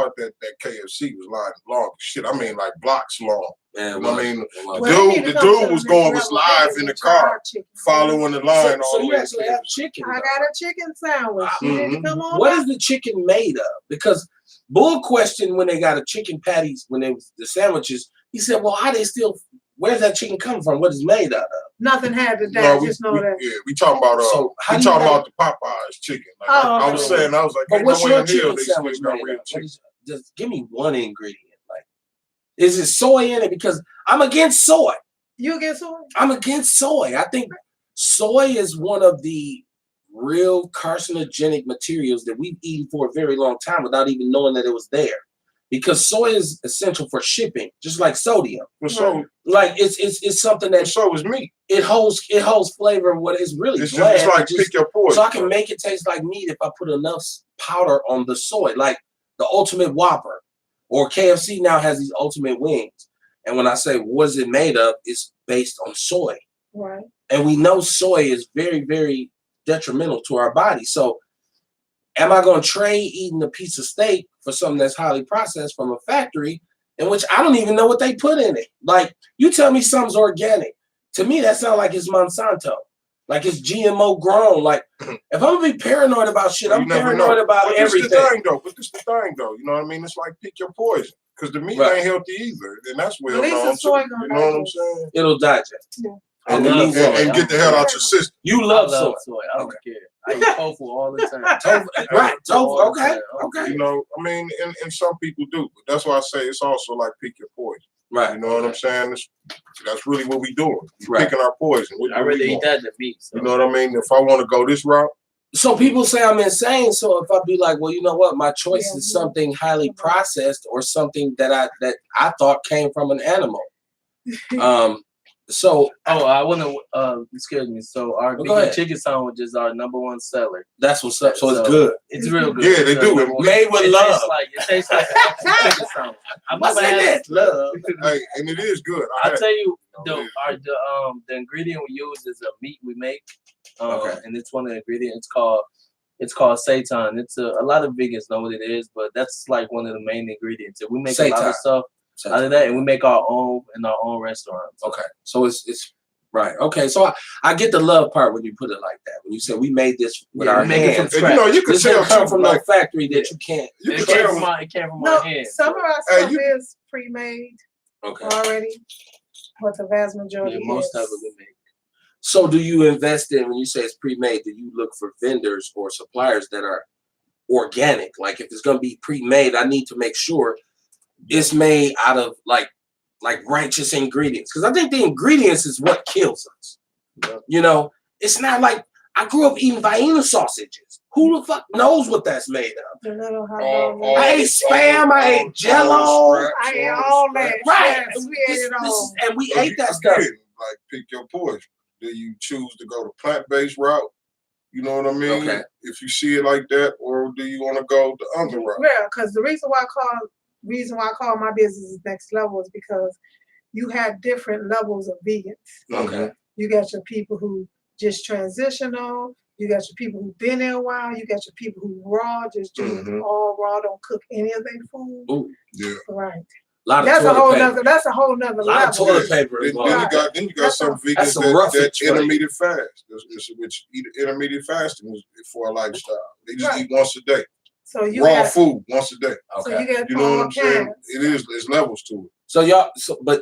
at that KFC was line long as shit. I mean like blocks long. Man, You know what I mean? Well, The they dude- need to the come dude to the was next going- was level. live They in the need to try car, our chicken. Following the line all so the you way. actually have chicken. I got a chicken sandwich. You need to come on What back. is the chicken made of? Because Bull questioned when they got a chicken patties, when they was the sandwiches, he said, well, how they still where's that chicken come from? What it's made out of? Nothing had to die. No, Just know that. yeah, we talking about So how we do you talking make- about the Popeyes chicken. Like, Oh, I was okay. saying, I was like, But ain't what's no your way in hell chicken they still sandwich got made real of? chicken. Just give me one ingredient. Like, is it soy in it? Because I'm against soy. You get soy? I'm against soy. I think soy is one of the real carcinogenic materials that we've eaten for a very long time without even knowing that it was there. Because soy is essential for shipping, just like sodium. But so Like it's something that so is meat. it holds flavor of what is really It's bland. just like pick your poison. So I can make it taste like meat if I put enough powder on the soy, like the Ultimate Whopper, or KFC now has these Ultimate Wings. And when I say what is it made of, it's based on soy. Right. And we know soy is very, very detrimental to our body. So am I going to trade eating a piece of steak for something that's highly processed from a factory in which I don't even know what they put in it? Like, you tell me something's organic. To me, that sounds like it's Monsanto. Like it's GMO grown. Like, if I'm going to be paranoid about shit, I'm paranoid about but everything. This the thing, though. You know what I mean? It's like pick your poison. Because the meat ain't healthy either. And that's well At least known the soy too. gonna You know what I'm digest. saying? It'll digest. Yeah. And, I love soy. And get the hell out your system. You I love love soy. soy. I don't care. I eat tofu all the time. Tofu, right. Tofu. All the Okay. time. Okay. You know, I mean, and some people do. But that's why I say it's also like pick your poison. Right. You know what I'm saying? That's really what we doing. We Right. picking our poison. What I do we rather eat want? that than meat. So. You know what I mean? If I want to go this route, So people say I'm insane. So if I be like, well, you know what, my choice Yeah, is yeah. something highly processed or something that I thought came from an animal. So Oh, I want to. Excuse me. So our Go vegan ahead. chicken sandwich is our #1 seller. that's what's up. So it's So- good. It's real good. Yeah, they It's do. number one. Made with It love. tastes like an actual chicken sandwich. I've What's never in had it? Love. hey, and it is good. I'll tell you, No, it is. the ingredient we use is a meat we make, Okay. and it's one of the ingredients. It's called seitan. It's a lot of vegans know what it is, but that's like one of the main ingredients. And we make a lot Seitan. of stuff out of that, and we make our own in our own restaurants. Okay. So it's right. Okay. So I get the love part when you put it like that. When you say we made this with Yeah, our we make it from hands. And you know, you can This tell didn't come too, from like, no factory that you can't. you It can came tell. from No, my hands. some of our Hey, stuff you- is pre-made Okay. already, but the vast majority most of is. it we make. So do you invest in, when you say it's pre-made, do you look for vendors or suppliers that are organic? Like if it's going to be pre-made, I need to make sure it's made out of like righteous ingredients. Because I think the ingredients is what kills us. Yeah. You know, it's not like I grew up eating Vienna sausages. Who the fuck knows what that's made of? The little hot All- dog. I ate spam, I ate Jell-O. I ate all that. Right. Yes, we ate it all. And we But ate that stuff. again, like pick your poison. Do you choose to go the plant-based route? You know what I mean? Okay. If you see it like that, or do you want to go the other route? Yeah, because the reason why I call my business Next Level is because you have different levels of vegans. Okay. You got your people who just transitional. You got your people who've been there a while. You got your people who raw, just do it Mhm. all raw, don't cook any of their food. Ooh, Yeah. Right. a lot of That's a toilet whole paper. nother. That's a whole nother A lot of level. toilet paper Then, is then you going. got That's some that's vegans some that roughage for you. intermediate fast, which eat intermediate fasting for a lifestyle. They just Right. eat once a day, So you raw got. food once a day. So Okay. you got You know what all I'm saying? kinds. It's levels to it. So y'all,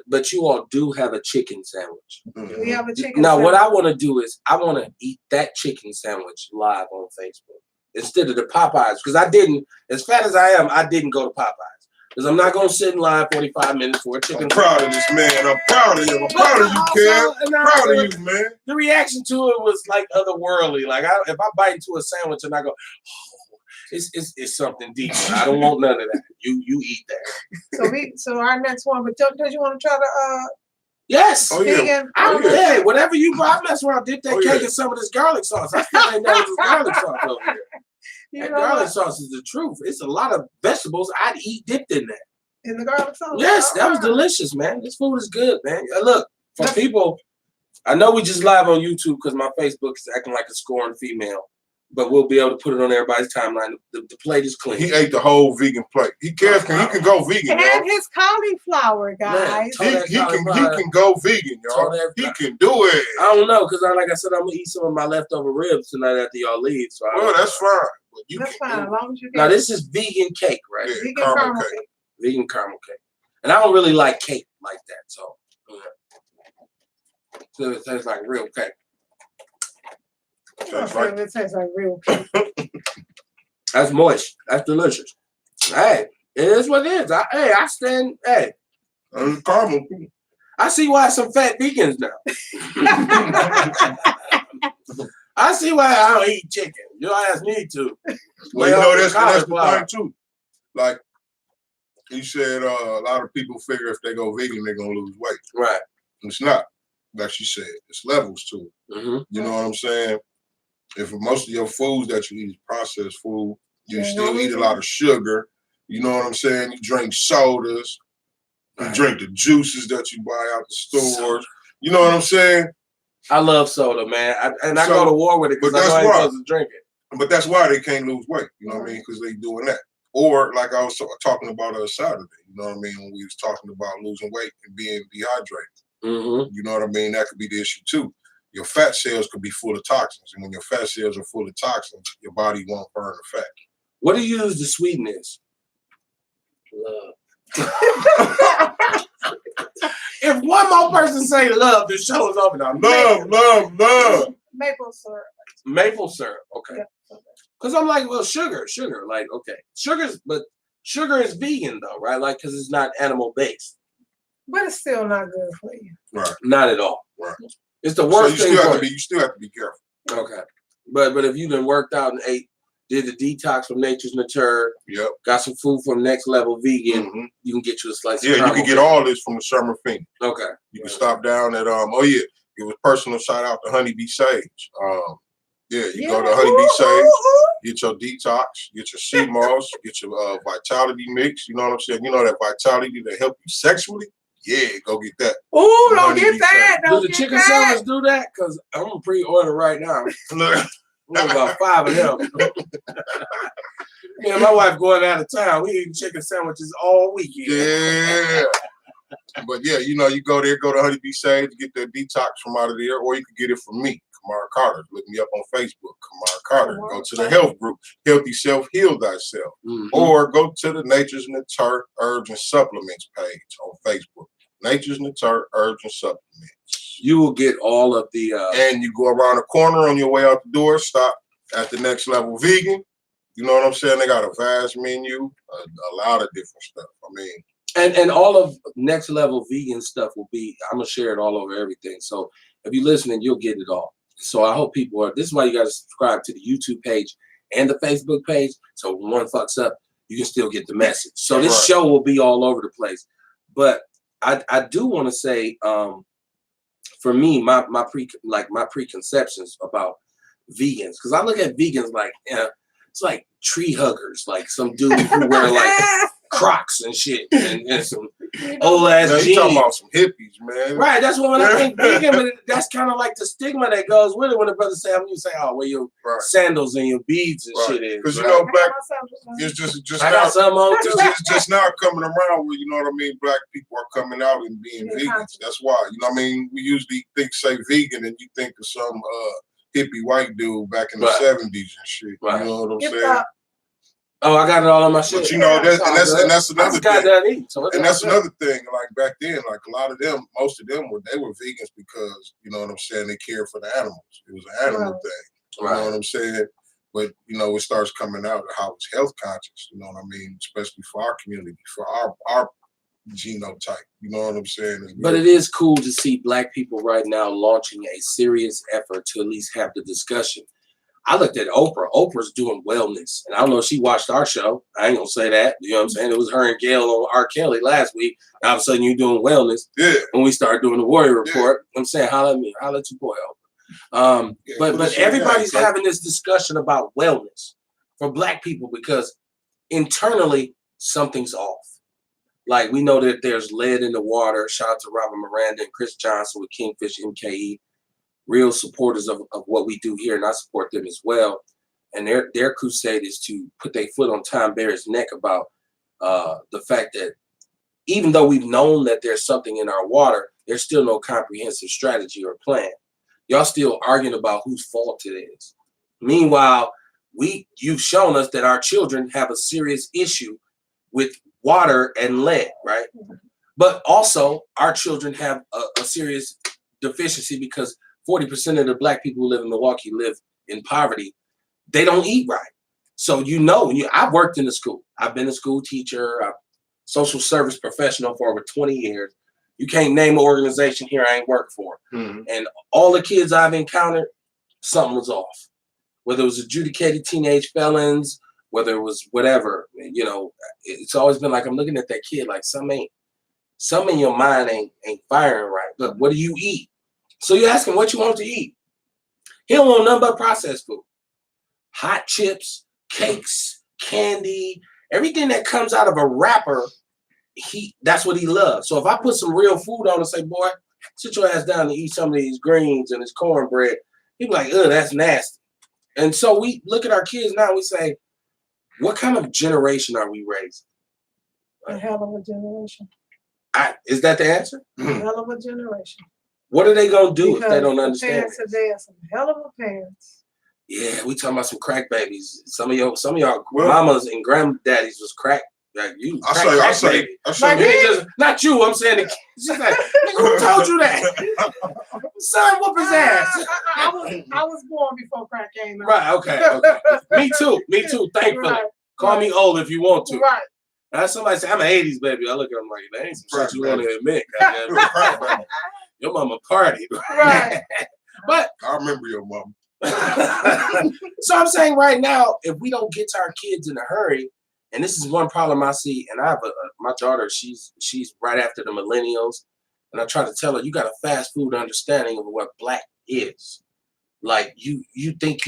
but you all do have a chicken sandwich. We have a chicken. Now, what I sandwich. want to do is I want to eat that chicken sandwich live on Facebook instead of the Popeyes, because I didn't, as fat as I am, I didn't go to Popeyes because I'm not gonna sit in line 45 minutes for a chicken. I'm proud of this man. I'm proud of you. I'm proud of you, Kev. Proud of you, man. The reaction to it was like otherworldly. Like if I bite into a sandwich and I go, oh, it's something deeper. I don't want none of that. You eat that. So our next one. But don't you want to try the Yes. Oh, yeah. vegan? I Oh, yeah. Hey, whatever you buy, I mess around, dip that Oh, cake yeah. in some of this garlic sauce. I still ain't know this garlic sauce over here. You That know garlic what? sauce is the truth. It's a lot of vegetables I'd eat dipped in that. In the garlic sauce. Yes, that was delicious, man. This food is good, man. Look, for people, I know we just live on YouTube because my Facebook is acting like a scorned female, but we'll be able to put it on everybody's timeline. The plate is clean. He ate the whole vegan plate. He can go vegan, And y'all. his cauliflower, guys. Man, He can go vegan, y'all. He can do it. I don't know, because like I said, I'm gonna eat some of my leftover ribs tonight after y'all leave. So Well, that's fine. But you That's can fine, as do it. long as you Now get this is vegan cake, right? Yeah, vegan caramel caramel cake. cake. Vegan caramel cake, and I don't really like cake like that. So So it tastes like real cake. That's right. It tastes like real cake. That's moist. That's delicious. Hey, it is what it is. I stand. Hey, Caramel. I see why some fat vegans now. I see why I don't eat chicken. Your ass need to. Well, you know that's the thing too. Like you said, a lot of people figure if they go vegan, they're gonna lose weight. Right. It's not. Like you said, it's levels to it. Mm-hmm. You know what I'm saying? If most of your foods that you eat is processed food, you still eat a lot of sugar. You know what I'm saying? You drink sodas. You drink the juices that you buy out the stores. You know what I'm saying? I love soda, man. I go to war with it because I know I ain't supposed to drink it. But that's why they can't lose weight. You know what I mean? Because they doing that. Or like I was talking about Saturday. You know what I mean? When we was talking about losing weight and being dehydrated. Mm-hmm. You know what I mean? That could be the issue too. Your fat cells could be full of toxins. And when your fat cells are full of toxins, your body won't burn the fat. What do you use to sweeten this? Love. If one more person say love, the show is over now. Love. Maple syrup. Maple syrup. Okay. Yeah. Because I'm like, well, sugar. Like, okay. But sugar is vegan though, right? Like, because it's not animal based. But it's still not good for you. Right. Not at all. Right. It's the worst thing. You still have to be careful. Okay. But if you done worked out and ate, did the detox from Nature's Nature, yep, got some food from Next Level Vegan, you can get you a slice of you can get all this from the Summer Phoenix. Okay. You can stop down at it was personal shout out to Honeybee Sage. You go to Honeybee Sage, get your detox, get your sea moss, get your vitality mix. You know what I'm saying? You know that vitality that help you sexually? Yeah, go get that. Oh, don't get that. Do the chicken sellers do that? Because I'm gonna pre-order right now. Look, about 5 of them. Me and my wife going out of town. We eating chicken sandwiches all weekend. Yeah. But yeah, you know, you go there, go to Honeybee Sage, get that detox from out of there, or you can get it from me, Kamar Carter. Look me up on Facebook, Kamar Carter. Go to the health group, Healthy Self, Heal Thyself. Mm-hmm. Or go to the Nature's Nature Herbs and Supplements page on Facebook. Nature's Nature Herbs and Supplements. You will get all of the... and you go around the corner on your way out the door, stop at the Next Level Vegan. You know what I'm saying? They got a vast menu, a lot of different stuff. I mean... And all of Next Level Vegan stuff will be... I'm going to share it all over everything. So if you're listening, you'll get it all. So I hope people are... This is why you got to subscribe to the YouTube page and the Facebook page. So when one fucks up, you can still get the message. So this show will be all over the place. But I do want to say... for me, my preconceptions about vegans, because I look at vegans like it's like tree huggers, like some dude who wear like Crocs and shit and some old ass jeans. You talking about some hippies, man? Right. That's what when I think vegan, but that's kind of like the stigma that goes with it. When the brother say, "I'm," you say, "Oh, where your sandals and your beads and shit is." Because you know, black. It's just I got some on too. It's just now coming around where, you know what I mean, black people are coming out and being vegans. That's why, you know what I mean. We usually say vegan, and you think of some hippie white dude back in the 70s and shit. Right. You know what I'm saying? Oh, I got it all on my shit. But you know, that's another thing. And that's another thing. Like back then, like a lot of them, most of them were vegans because, you know what I'm saying, they cared for the animals. It was an animal thing. You know what I'm saying? But you know, it starts coming out how it's health conscious. You know what I mean? Especially for our community, for our genotype. You know what I'm saying? But it is cool to see black people right now launching a serious effort to at least have the discussion. I looked at Oprah. Oprah's doing wellness. And I don't know if she watched our show. I ain't gonna say that. You know what I'm saying? It was her and Gail on R. Kelly last week. All of a sudden you're doing wellness. Yeah. When we started doing the Warrior Report, I'm saying, holla at me, holla at your boy Oprah. But everybody's having this discussion about wellness for black people because internally something's off. Like we know that there's lead in the water. Shout out to Robert Miranda and Chris Johnson with Kingfish MKE. Real supporters of what we do here, and I support them as well. And their crusade is to put their foot on Tom Barrett's neck about the fact that even though we've known that there's something in our water, there's still no comprehensive strategy or plan. Y'all still arguing about whose fault it is. Meanwhile, you've shown us that our children have a serious issue with water and lead, right? But also our children have a serious deficiency because 40% of the black people who live in Milwaukee live in poverty. They don't eat right. So I've worked in the school. I've been a school teacher, a social service professional for over 20 years. You can't name an organization here I ain't worked for. Mm-hmm. And all the kids I've encountered, something was off. Whether it was adjudicated teenage felons, whether it was whatever, it's always been like I'm looking at that kid like some in your mind ain't firing right. But what do you eat? So you ask him what you want to eat. He don't want nothing but processed food. Hot chips, cakes, candy, everything that comes out of a wrapper, that's what he loves. So if I put some real food on and say, boy, sit your ass down and eat some of these greens and this cornbread, he'd be like, ugh, that's nasty. And so we look at our kids now and we say, what kind of generation are we raising? A hell of a generation. Is that the answer? A hell of a generation. What are they gonna do if they don't the understand? Parents today are some hell of a parents. Yeah, we talking about some crack babies. Some of y'all mamas and granddaddies was crack. Like you, I say, not you. I'm saying the kids. Just like, who told you that? Son, whoop his ass. I was born before crack came out. Right. Okay. Me too. Thankfully, Right. Call me old if you want to. Right. Now somebody say I'm an '80s baby. I look at them like that ain't some shit you want to admit. Goddamn. Your mama party. Right. But I remember your mom. So I'm saying right now, if we don't get to our kids in a hurry, and this is one problem I see, and I have my daughter, she's right after the millennials, and I try to tell her, you got a fast food understanding of what black is. Like you think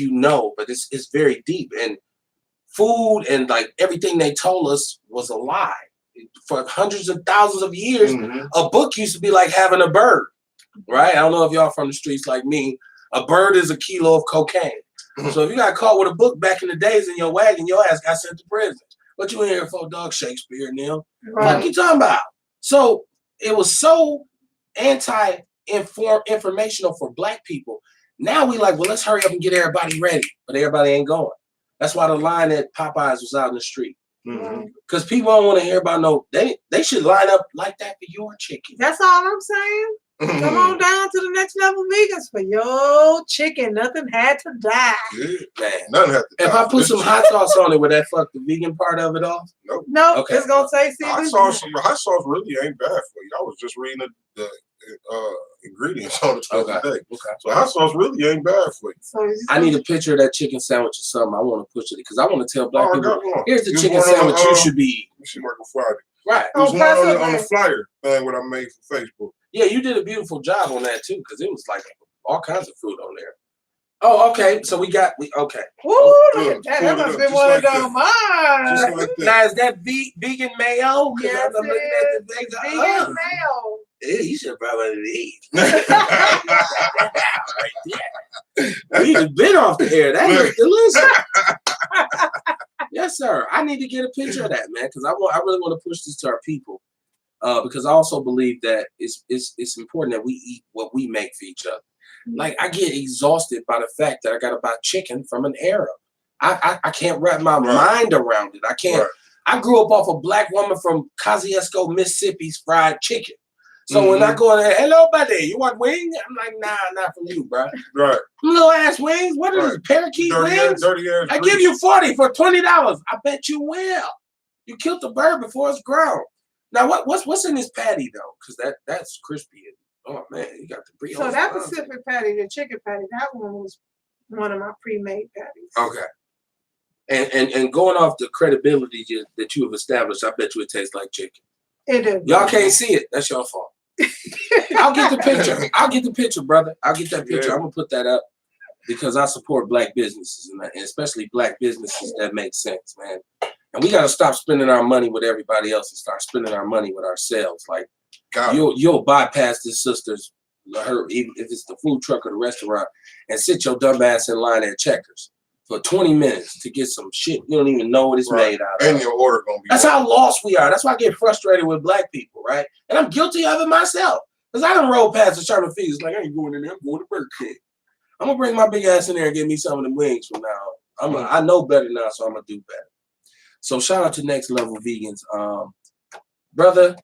but it's very deep, and food and like everything they told us was a lie. For hundreds of thousands of years, a book used to be like having a bird, right? I don't know if y'all from the streets like me. A bird is a kilo of cocaine. So if you got caught with a book back in the days in your wagon, your ass got sent to prison. What you in here for, dog? Shakespeare, Neil? Right. What you talking about? So it was so informational for black people. Now we like, well, let's hurry up and get everybody ready. But everybody ain't going. That's why the line at Popeyes was out in the street. Because people don't want to hear about they should line up like that for your chicken. That's all I'm saying. Come on down to the Next Level Vegans for your chicken. Nothing had to die. Yeah. Man. Nothing had to die. If I put some hot sauce on it, would that fuck the vegan part of it off? Nope. No, Okay. it's gonna say Hot sauce really ain't bad for you. I was just reading the ingredients on it the other day. Okay. So hot sauce really ain't bad for you. So I need a picture of that chicken sandwich or something. I want to push it because I want to tell black I people, got one. here's the There's chicken one on sandwich you should be eating. Let me see Michael Friday. Right. There's one on Pastor, the flyer thing what I made for Facebook. Yeah, you did a beautiful job on that too, because it was like all kinds of food on there. Oh, okay. So okay. Ooh, look at that. That Pull it must up, have been just one like of them mine. Just like that. Now is that vegan mayo? 'Cause Yes, I'm looking at the things. Vegan mayo. Yeah, you should probably eat. We just been off the air. That looks delicious. Yes, sir. I need to get a picture of that, man, because I really want to push this to our people. Because I also believe that it's important that we eat what we make for each other. Like I get exhausted by the fact that I got to buy chicken from an Arab. I can't wrap my mind around it. I can't. Right. I grew up off a black woman from Kosciuszko, Mississippi's fried chicken. So when I go in there, hello, buddy, you want wings? I'm like, nah, not from you, bro. Right. Little ass wings? What are these, parakeet wings? Dirty ass I give you 40 for $20. I bet you will. You killed the bird before it's grown. Now what's in this patty though? Because that's crispy. Oh man, you got the brioche. So that Pacific patty, the chicken patty, that one was one of my pre-made patties. Okay. And going off the credibility that you have established, I bet you it tastes like chicken. It is. Y'all can't see it. That's your fault. I'll get the picture. I'll get the picture, brother. I'll get that picture. Yeah. I'm gonna put that up because I support black businesses and especially black businesses that make sense, man. And we gotta stop spending our money with everybody else and start spending our money with ourselves. Like you'll bypass this sister's even if it's the food truck or the restaurant and sit your dumb ass in line at Checkers for 20 minutes to get some shit you don't even know what it's made out of. And your order gonna be. That's how lost we are. That's why I get frustrated with black people, right? And I'm guilty of it myself. Because I done rolled past the Sherman Fees like, I ain't going in there. I'm going to Burger King. I'm going to bring my big ass in there and get me some of them wings from now on. I know better now, so I'm going to do better. So shout out to Next Level Vegans. Brother,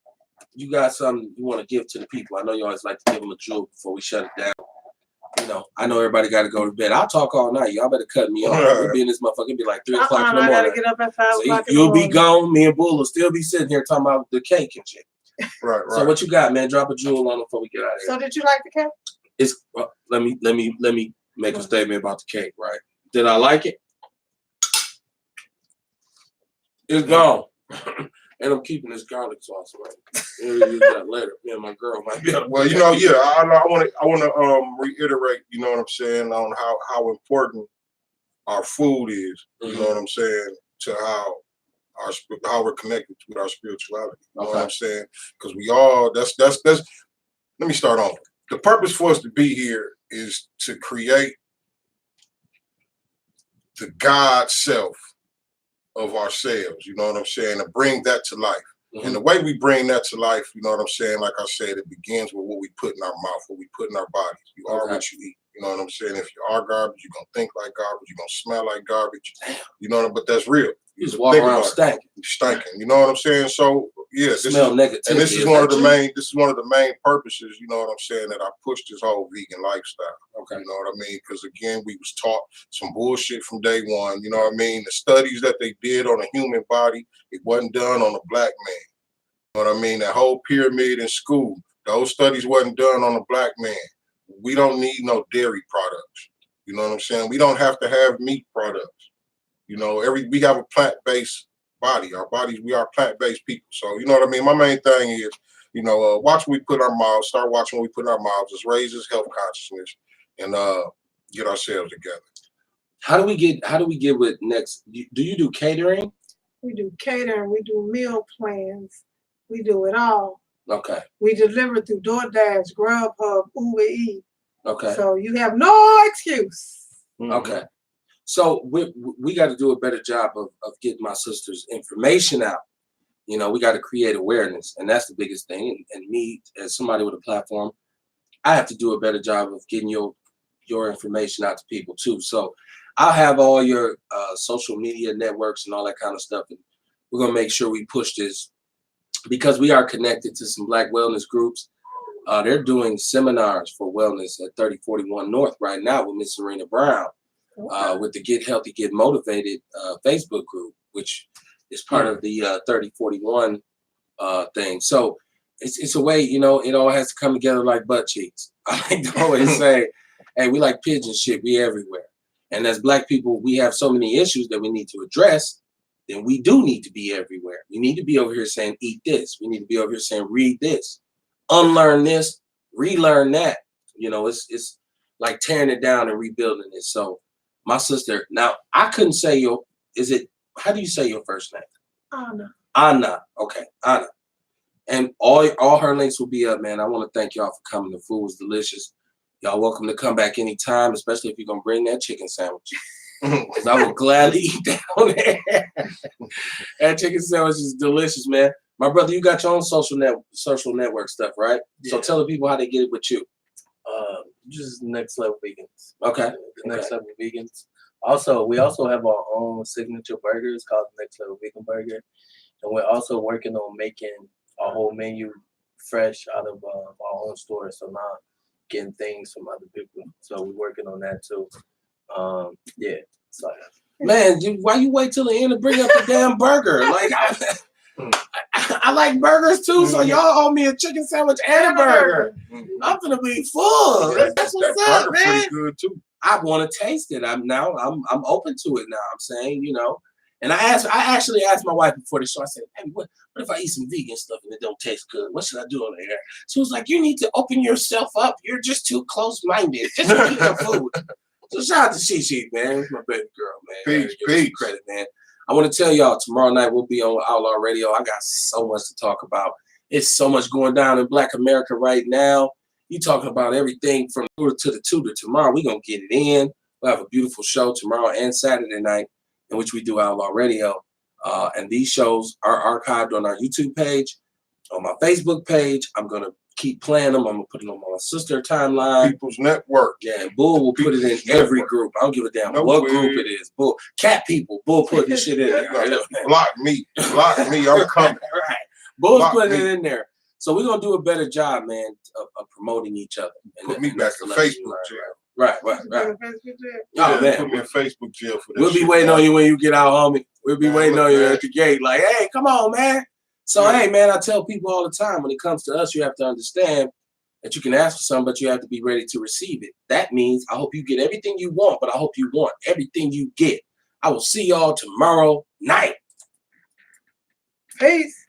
you got something you want to give to the people. I know you always like to give them a jewel before we shut it down. You know, I know everybody got to go to bed. I'll talk all night. Y'all better cut me off. We'll be in this motherfucker. It'll be like 3 o'clock in the morning. I gotta get up at 5 o'clock. So you'll be gone. Me and Bull will still be sitting here talking about the cake and shit. Right. So what you got, man? Drop a jewel on them before we get out of here. So did you like the cake? It's let me make a statement about the cake. Right? Did I like it? It's gone. And I'm keeping this garlic sauce, right? We'll use that later. Me and my girl might be able to. Well, you know, yeah, I want to reiterate, you know what I'm saying, on how important our food is. You know what I'm saying, to how we're connected with our spirituality. You know what I'm saying? Because we all that's. Let me start on. The purpose for us to be here is to create the God self of ourselves, you know what I'm saying, to bring that to life. And the way we bring that to life, you know what I'm saying, like I said, it begins with what we put in our mouth, what we put in our bodies. You are what you eat. You know what I'm saying? If you are garbage, you're going to think like garbage, you're going to smell like garbage. You know what I'm, but that's real. You just walk around stinking. Stinking. You know what I'm saying? So yeah, this is one of the main purposes, you know what I'm saying, that I pushed this whole vegan lifestyle. Okay. You know what I mean? Because again, we was taught some bullshit from day one. You know what I mean? The studies that they did on a human body, it wasn't done on a black man. You know what I mean? That whole pyramid in school, those studies wasn't done on a black man. We don't need no dairy products. You know what I'm saying? We don't have to have meat products. You know, we have a plant-based body. Our bodies, we are plant-based people. So, you know what I mean? My main thing is, you know, watch what we put in our mouths, start watching what we put in our mouths, just raise this health consciousness and get ourselves together. How do we get with next? Do you do catering? We do catering, we do meal plans, we do it all. Okay. We deliver through DoorDash, Grubhub, Uber Eats. Okay. So you have no excuse. Okay. So we got to do a better job of getting my sister's information out. You know, we got to create awareness, and that's the biggest thing. And me, as somebody with a platform, I have to do a better job of getting your information out to people too. So I'll have all your social media networks and all that kind of stuff, and we're gonna make sure we push this because we are connected to some Black wellness groups. They're doing seminars for wellness at 3041 North right now with Miss Serena Brown. With the Get Healthy, Get Motivated Facebook group, which is part of the 3041 thing. So it's a way, you know, it all has to come together like butt cheeks. I like to always say, hey, we like pigeon shit, we everywhere. And as Black people, we have so many issues that we need to address, then we do need to be everywhere. We need to be over here saying, eat this. We need to be over here saying, read this, unlearn this, relearn that. You know, it's like tearing it down and rebuilding it. So my sister, now I couldn't say how do you say your first name? Anna. Anna. Okay, Anna. And all her links will be up, man. I want to thank y'all for coming. The food was delicious. Y'all welcome to come back anytime, especially if you're going to bring that chicken sandwich. Because I will gladly eat down there. That chicken sandwich is delicious, man. My brother, you got your own social network stuff, right? Yeah. So tell the people how they get it with you. Just Next Level Vegans. Okay. Next Level Vegans. Also, we also have our own signature burgers called Next Level Vegan Burger. And we're also working on making our whole menu fresh out of our own store. So not getting things from other people. So we're working on that too. Yeah. So, man, why you wait till the end to bring up the damn burger? Like, I like burgers too, so y'all owe me a chicken sandwich and a burger. I'm gonna be full. That's what's up, man. Pretty good too. I want to taste it. I'm open to it now. I'm saying, you know, and I actually asked my wife before the show. I said, hey, what if I eat some vegan stuff and it don't taste good? What should I do on the air? She was like, you need to open yourself up. You're just too close-minded. Just eat your food. So shout out to She, man. It's my baby girl, man. Peace. Credit, man. I want to tell y'all, tomorrow night we'll be on Outlaw Radio. I got so much to talk about. It's so much going down in Black America right now. You talking about everything from Tutor to the Tutor. Tomorrow we're going to get it in. We'll have a beautiful show tomorrow and Saturday night in which we do Outlaw Radio. And these shows are archived on our YouTube page, on my Facebook page. I'm going to keep playing them. I'm going to put it on my sister timeline. People's Network. Yeah, and Bull will put it in every group. I don't give a damn what group it is. Bull, cat people. Bull putting this shit in there. Block me. I'm coming. Right. Bull's putting it in there. So we're gonna do a better job, man, of promoting each other. Put me back in Facebook jail. Right. Yeah. Oh man, put me in Facebook jail for that. we'll be waiting on you when you get out, homie. We'll be waiting on you at the gate, like, hey, come on, man. So hey, man, I tell people all the time, when it comes to us, you have to understand that you can ask for something, but you have to be ready to receive it. That means I hope you get everything you want, but I hope you want everything you get. I will see y'all tomorrow night. Peace.